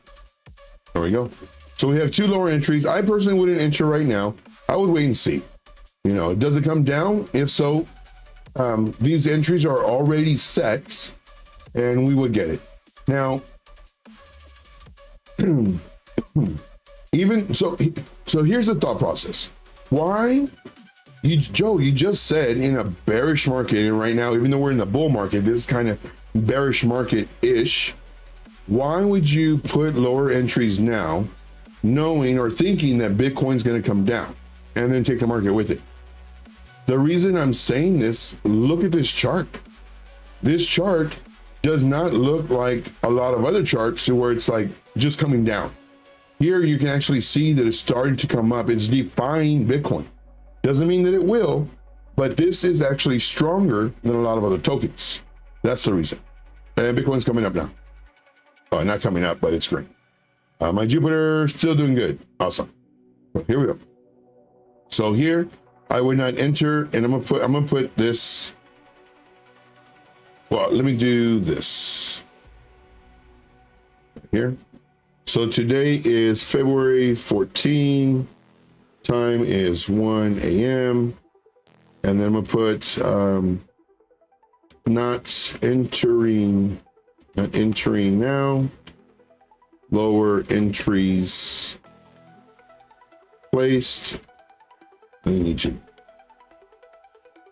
There we go. So we have two lower entries. I personally wouldn't enter right now. I would wait and see. You know, does it come down? If so, these entries are already set and we would get it. Now, even so here's the thought process. Why, Joe, you just said in a bearish market, and right now, even though we're in the bull market, this is kind of bearish market-ish. Why would you put lower entries now, knowing or thinking that Bitcoin's going to come down and then take the market with it? The reason I'm saying this, look at this chart. This chart does not look like a lot of other charts where it's like just coming down. Here you can actually see that it's starting to come up. It's defying Bitcoin. Doesn't mean that it will, but this is actually stronger than a lot of other tokens. That's the reason. And Bitcoin's coming up now. Oh, not coming up, but it's green. My Jupiter still doing good. Awesome. Here we go. So here I would not enter, and I'm gonna put this. Well, let me do this here. So today is February 14. Time is 1 a.m. And then I'm gonna put not entering now. Lower entries placed. I need you.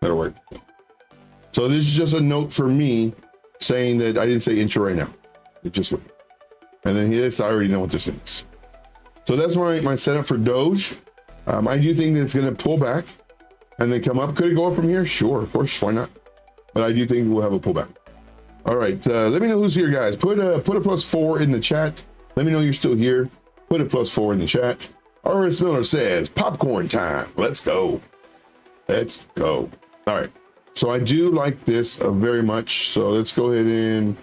That'll work. So this is just a note for me saying that I didn't say enter right now. It just went. And then this, I already know what this means. So that's my setup for Doge. I do think that it's going to pull back and then come up. Could it go up from here? Sure, of course. Why not? But I do think we'll have a pullback. All right. Let me know who's here, guys. Put a +4 in the chat. Let me know you're still here. Put a +4 in the chat. R.S. Miller says, popcorn time. Let's go. Let's go. All right. So I do like this very much. So let's go ahead and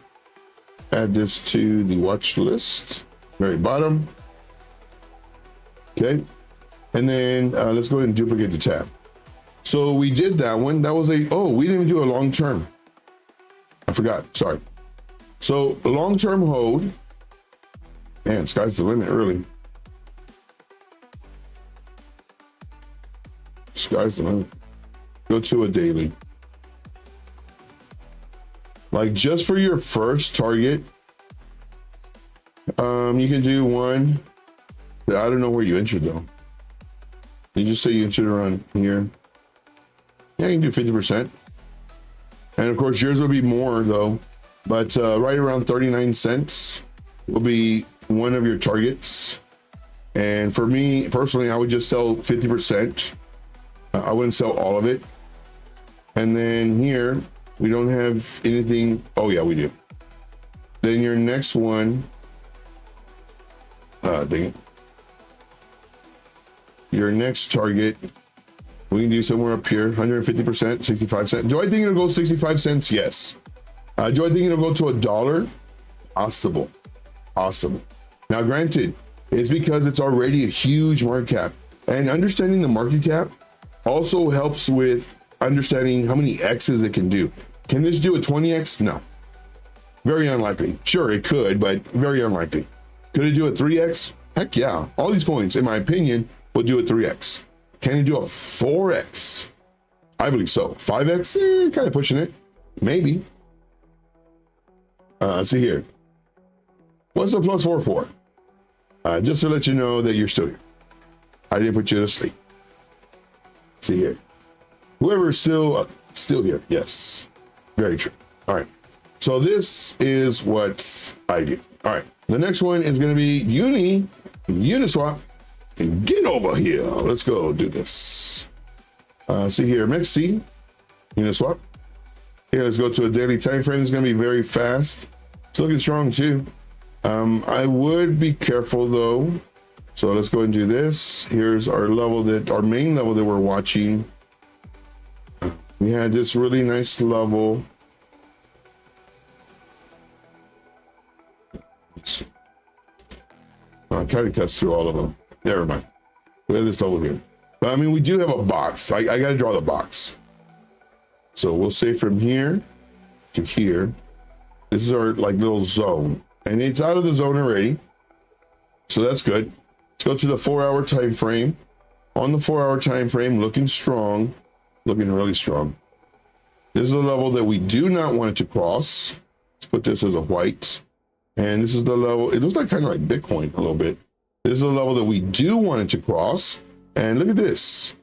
add this to the watch list. Very bottom. Okay. And then let's go ahead and duplicate the tab. So we did that one. That was we didn't even do a long term. I forgot. Sorry. So long term hold. Man, sky's the limit early. Sky's the limit. Go to a daily. Like just for your first target, you can do one. I don't know where you entered though. You just say you entered around here. Yeah, you can do 50%. And of course yours will be more though, but right around 39 cents will be one of your targets. And for me personally, I would just sell 50%. I wouldn't sell all of it. And then here, we don't have anything. Oh yeah, we do. Then your next one, dang it. Your next target, we can do somewhere up here, 150%, 65 cents. Do I think it'll go 65 cents? Yes. Do I think it'll go to $1? Possible. Possible. Now, granted, it's because it's already a huge market cap, and understanding the market cap also helps with understanding how many X's it can do. Can this do a 20X? No. Very unlikely. Sure, it could, but very unlikely. Could it do a 3X? Heck yeah. All these coins, in my opinion, will do a 3X. Can it do a 4X? I believe so. 5X? Kind of pushing it. Maybe. Let's see here. What's the +4 for? Just to let you know that you're still here. I didn't put you to sleep. See here. Whoever is still here. Yes. Very true. All right. So this is what I do. All right. The next one is going to be Uniswap. And get over here. Let's go do this. See here, MEXC, Uniswap. Here, let's go to a daily time frame. It's going to be very fast. It's looking strong too. I would be careful though. So let's go and do this. Here's our main level that we're watching. We had this really nice level. I kind of test through all of them. Never mind. We have this level here. But I mean, we do have a box. I got to draw the box. So we'll say from here to here. This is our little zone. And it's out of the zone already. So that's good. Let's go to the 4-hour time frame. On the 4-hour time frame, looking strong. Looking really strong. This is a level that we do not want it to cross. Let's put this as a white. And this is the level. It looks like kind of like Bitcoin a little bit. This is the level that we do want it to cross. And look at this.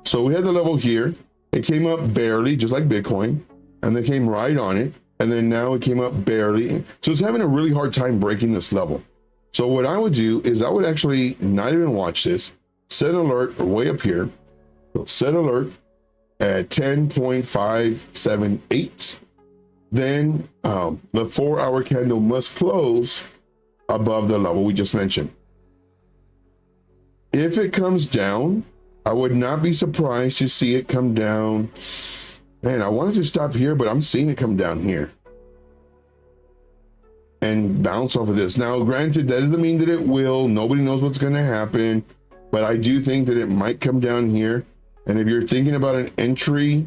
So we had the level here. It came up barely, just like Bitcoin. And they came right on it. And then now it came up barely. So it's having a really hard time breaking this level. So what I would do is I would actually not even watch this. Set alert way up here. So set alert at 10.578. then the 4-hour candle must close above the level we just mentioned. If it comes down, I would not be surprised to see it come down. Man, I wanted to stop here, but I'm seeing it come down here and bounce off of this. Now, granted, that doesn't mean that it will. Nobody knows what's going to happen, but I do think that it might come down here. And if you're thinking about an entry,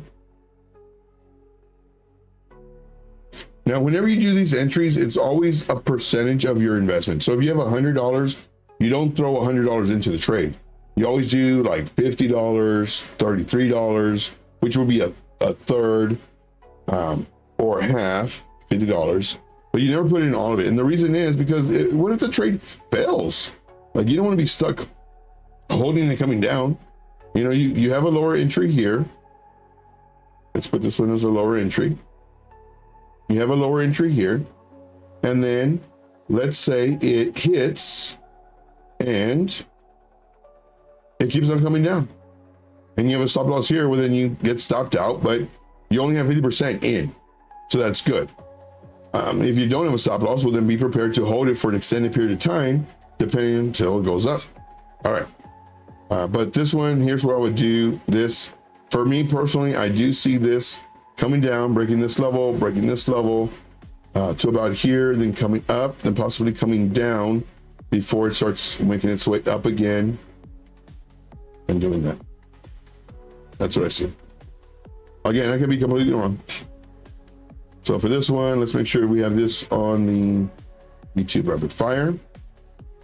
now, whenever you do these entries, it's always a percentage of your investment. So if you have $100, you don't throw $100 into the trade. You always do like $50, $33, which would be a third or half, $50. But you never put in all of it. And the reason is because what if the trade fails? Like, you don't want to be stuck holding it coming down. You know, you have a lower entry here. Let's put this one as a lower entry. You have a lower entry here. And then let's say it hits and it keeps on coming down. And you have a stop loss here, well, then you get stopped out, but you only have 50% in. So that's good. If you don't have a stop loss, well, then be prepared to hold it for an extended period of time, depending until it goes up. All right. But this one, here's where I would do this. For me personally, I do see this coming down, breaking this level to about here, then coming up, then possibly coming down before it starts making its way up again and doing that. That's what I see. Again, I could be completely wrong. So for this one, let's make sure we have this on the YouTube rapid fire.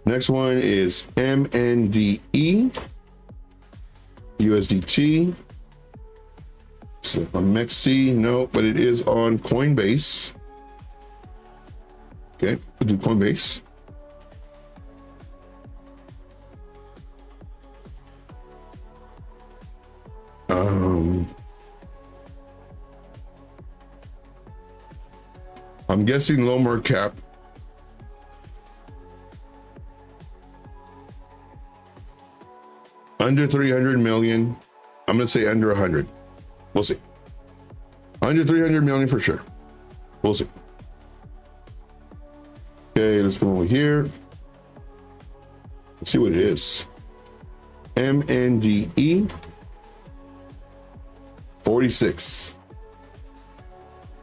Next one is MNDE, USDT. So on MEXC, no, but it is on Coinbase. Okay, we'll do Coinbase. I'm guessing low market cap. Under 300 million. I'm going to say under 100. We'll see. Under 300 million for sure. We'll see. Okay, let's come over here. Let's see what it is. MNDE 46.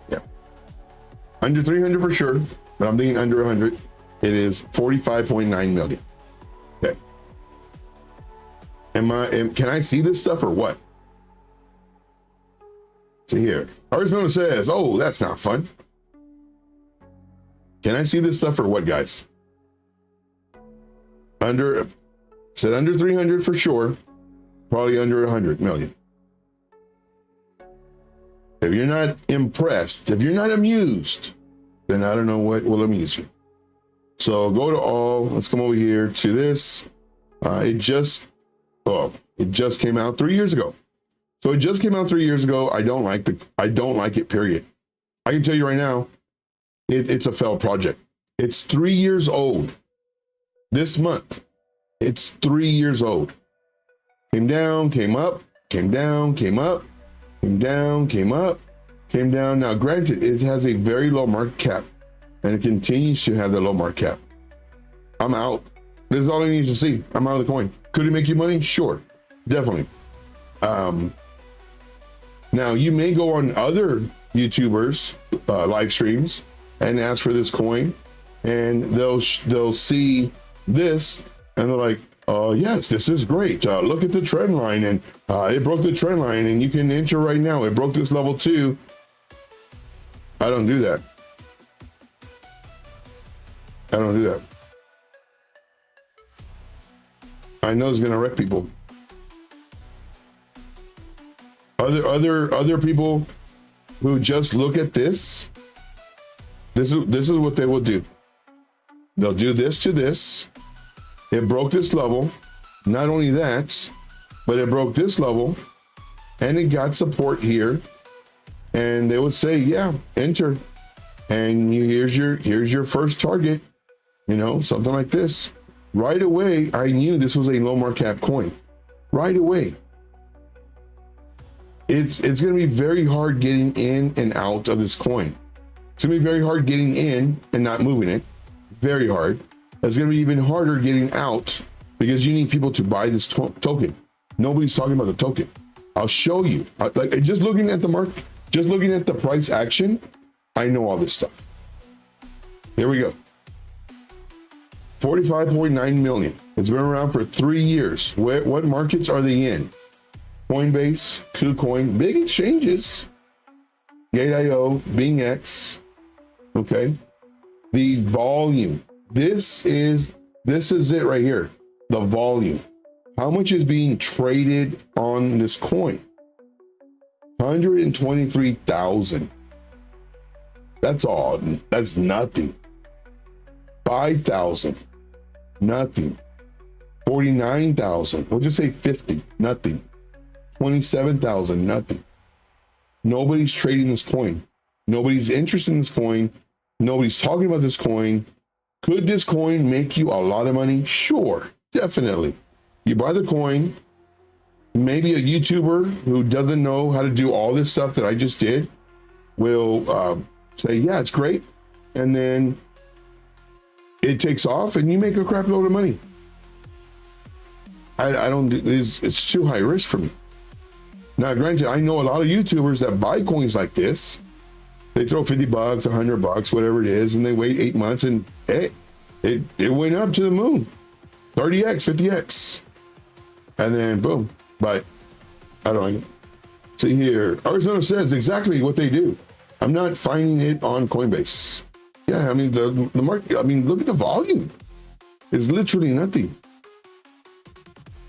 Yeah. Under 300 for sure, but I'm thinking under 100. It is 45.9 million. Okay. Can I see this stuff or what? See here. Harvest Miller says, oh, that's not fun. Can I see this stuff or what, guys? Said under 300 for sure, probably under 100 million. If you're not impressed, if you're not amused, then I don't know what will amuse you. So go to all, let's come over here to this. It just came out 3 years ago. So it just came out 3 years ago. I don't like it, period. I can tell you right now, it's a failed project. It's 3 years old. This month, it's 3 years old. Came down, came up, came down, came up, came down, came up, came down. Now, granted, it has a very low market cap, and it continues to have the low market cap. I'm out. This is all I need to see. I'm out of the coin. Could it make you money? Sure, definitely. Now, you may go on other YouTubers' live streams and ask for this coin, and they'll see this, and they're like, oh, yes, this is great. Look at the trend line, and it broke the trend line, and you can enter right now. It broke this level too. I don't do that. I don't do that. I know it's gonna wreck people. Other people who just look at this is what they will do. They'll do this to this. It broke this level. Not only that, but it broke this level, and it got support here. And they would say, yeah, enter. And here's your first target, something like this. Right away, I knew this was a low market cap coin. Right away. It's going to be very hard getting in and out of this coin. It's gonna be very hard getting in and not moving it. Very hard. It's gonna be even harder getting out because you need people to buy this token. Nobody's talking about the token. I'll show you. Like just looking at the market, just looking at the price action, I know all this stuff. Here we go. 45.9 million. It's been around for 3 years. What markets are they in? Coinbase, KuCoin, big exchanges. Gate.io, BingX. Okay. The volume. This is it right here. The volume. How much is being traded on this coin? 123,000. That's all. That's nothing. 5,000. Nothing. 49,000. We'll just say 50. Nothing. 27,000. Nothing. Nobody's trading this coin. Nobody's interested in this coin. Nobody's talking about this coin. Could this coin make you a lot of money? Sure, definitely. You buy the coin, maybe a YouTuber who doesn't know how to do all this stuff that I just did will say, yeah, it's great. And then it takes off and you make a crap load of money. I don't, it's too high risk for me. Now, granted, I know a lot of YouTubers that buy coins like this. They throw $50, $100, whatever it is, and they wait 8 months and hey, it went up to the moon. 30x, 50x. And then boom. But I don't like it. See here, Arizona says exactly what they do. I'm not finding it on Coinbase. Yeah, I mean the market, I mean, look at the volume. It's literally nothing.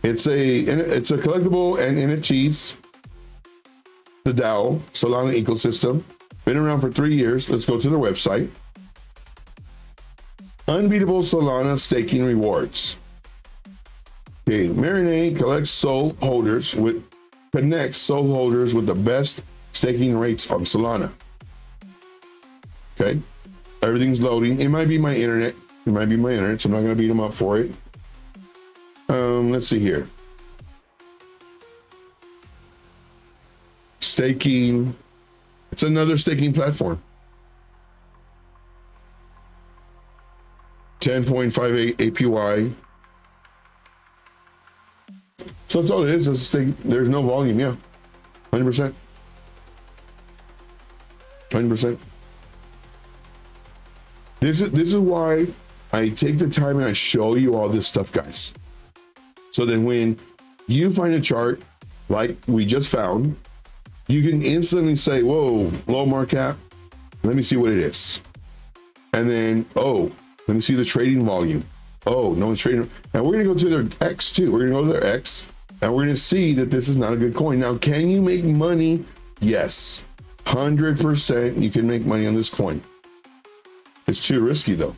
It's a collectible and NFTs. The DAO, Solana ecosystem. Been around for 3 years. Let's go to their website. Unbeatable Solana staking rewards. Okay, Marinade connects SOL holders with the best staking rates on Solana. Okay, everything's loading. It might be my internet. So I'm not going to beat them up for it. Let's see here. Staking. It's another staking platform. 10.58 APY. So that's all it is. It's a stake. There's no volume. Yeah, 100%. 100%. This is why I take the time and I show you all this stuff, guys. So then when you find a chart like we just found, you can instantly say, whoa, low market cap. Let me see what it is. And then, oh, let me see the trading volume. Oh, no one's trading. And we're going to go to their X too. We're going to go to their X and we're going to see that this is not a good coin. Now, can you make money? Yes, 100% you can make money on this coin. It's too risky though.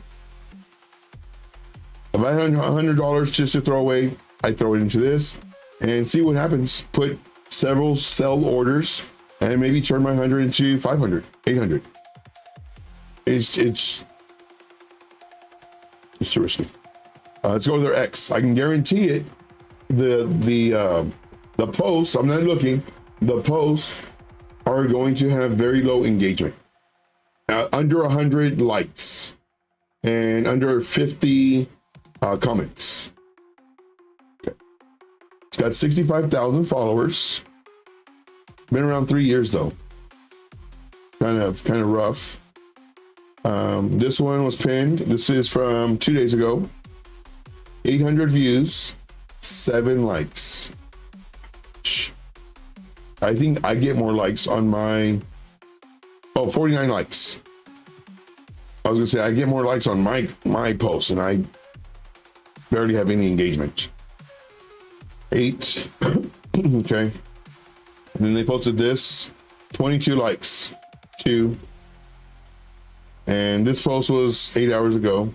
If I had $100 just to throw away, I throw it into this and see what happens. Put several sell orders and maybe turn my 100 into 500, 800. It's too risky. Let's go to their X. I can guarantee it. The posts, I'm not looking, the posts are going to have very low engagement. Under 100 likes and under 50 comments. Okay. It's got 65,000 followers. Been around 3 years though. Kind of rough. This one was pinned. This is from 2 days ago. 800 views, 7 likes. I think I get more likes on my, 49 likes. I was gonna say I get more likes on my post and I barely have any engagement. 8, okay. And then they posted this, 22 likes, 2. And this post was 8 hours ago.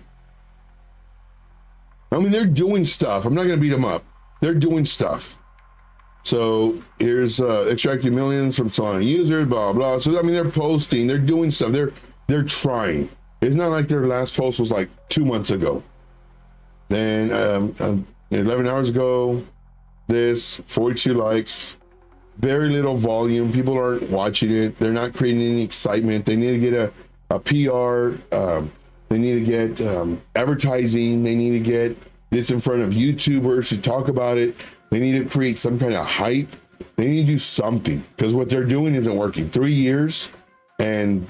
I mean, they're doing stuff. I'm not going to beat them up. They're doing stuff. So here's extracting millions from Solana users, blah, blah. So, I mean, they're posting, they're doing stuff. They're trying. It's not like their last post was like 2 months ago. Then 11 hours ago, this 42 likes, very little volume. People aren't watching it. They're not creating any excitement. They need to get a PR. They need to get advertising. They need to get this in front of YouTubers to talk about it. They need to create some kind of hype. They need to do something, because what they're doing isn't working. 3 years, and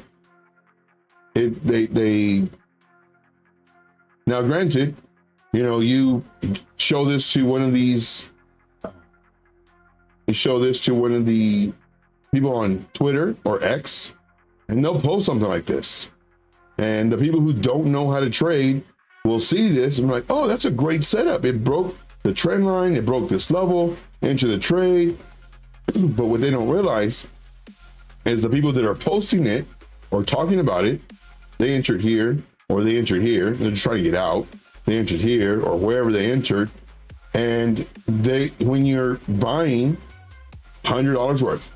they now, granted, you know, you show this to one of these, you show this to one of the people on Twitter or X, and they'll post something like this. And the people who don't know how to trade will see this and be like, oh, that's a great setup. It broke the trend line. It broke this level into the trade. But what they don't realize is the people that are posting it or talking about it, they entered here or they entered here. They're just trying to get out. They entered here or wherever they entered. And when you're buying $100 worth,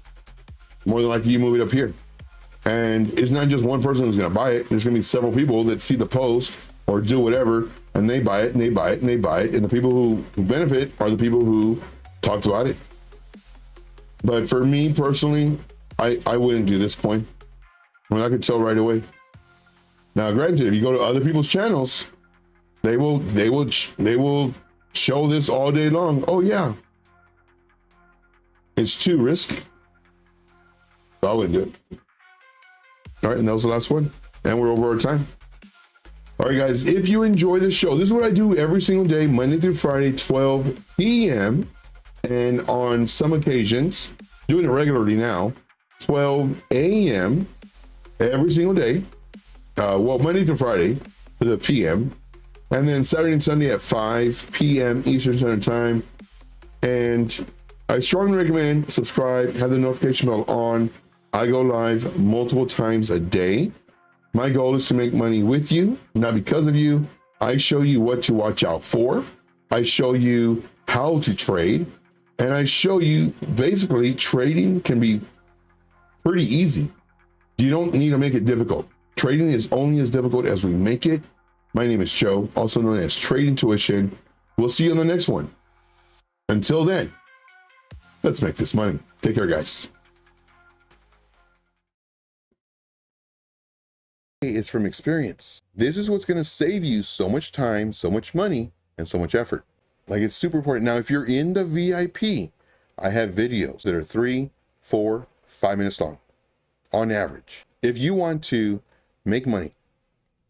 more than likely you move it up here. And it's not just one person who's going to buy it. There's going to be several people that see the post or do whatever, and they buy it and they buy it and they buy it. And the people who benefit are the people who talked about it. But for me personally, I wouldn't do this coin. I mean, I could tell right away. Now, granted, if you go to other people's channels, they will show this all day long. Oh yeah, it's too risky. So I wouldn't do it. All right, and that was the last one, and we're over our time. All right, guys, if you enjoy this show, this is what I do every single day, Monday through Friday, 12 p.m. And on some occasions, doing it regularly now, 12 a.m. every single day. Well, Monday through Friday for the p.m. And then Saturday and Sunday at 5 p.m. Eastern Standard Time. And I strongly recommend subscribe, have the notification bell on. I go live multiple times a day. My goal is to make money with you, not because of you. I show you what to watch out for. I show you how to trade. And I show you basically trading can be pretty easy. You don't need to make it difficult. Trading is only as difficult as we make it. My name is Joe, also known as Trade Intuition. We'll see you on the next one. Until then, let's make this money. Take care, guys. It's from experience. This is what's going to save you so much time, so much money, and so much effort. Like, it's super important. Now, if you're in the VIP, I have videos that are 3, 4, 5 minutes long on average. If you want to make money,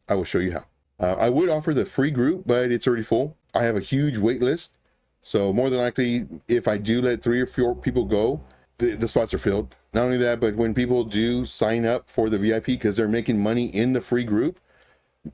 I will show you how. I would offer the free group, but it's already full. I have a huge wait list. So more than likely, if I do let 3 or 4 people go, the spots are filled. Not only that, but when people do sign up for the VIP because they're making money in the free group,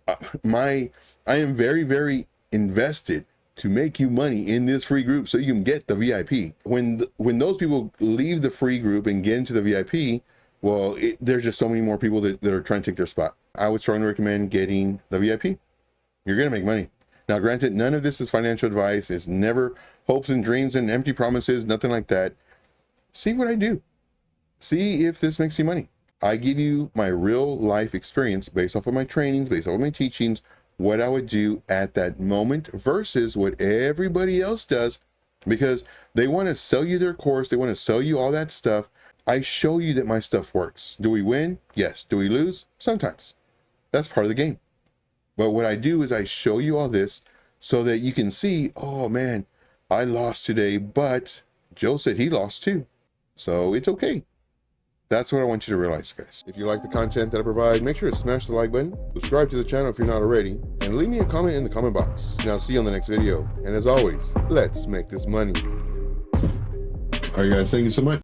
I am very, very invested to make you money in this free group so you can get the VIP. When those people leave the free group and get into the VIP, well, there's just so many more people that are trying to take their spot. I would strongly recommend getting the VIP. You're going to make money. Now, granted, none of this is financial advice. It's never hopes and dreams and empty promises, nothing like that. See what I do. See if this makes you money. I give you my real life experience based off of my trainings, based off of my teachings, what I would do at that moment versus what everybody else does, because they want to sell you their course. They want to sell you all that stuff. I show you that my stuff works. Do we win? Yes. Do we lose? Sometimes. That's part of the game. But what I do is I show you all this so that you can see, oh man, I lost today, but Joe said he lost too. So it's okay. That's what I want you to realize, guys. If you like the content that I provide, make sure to smash the like button, subscribe to the channel if you're not already, and leave me a comment in the comment box. And I'll see you on the next video. And as always, let's make this money. All right, guys, thank you so much.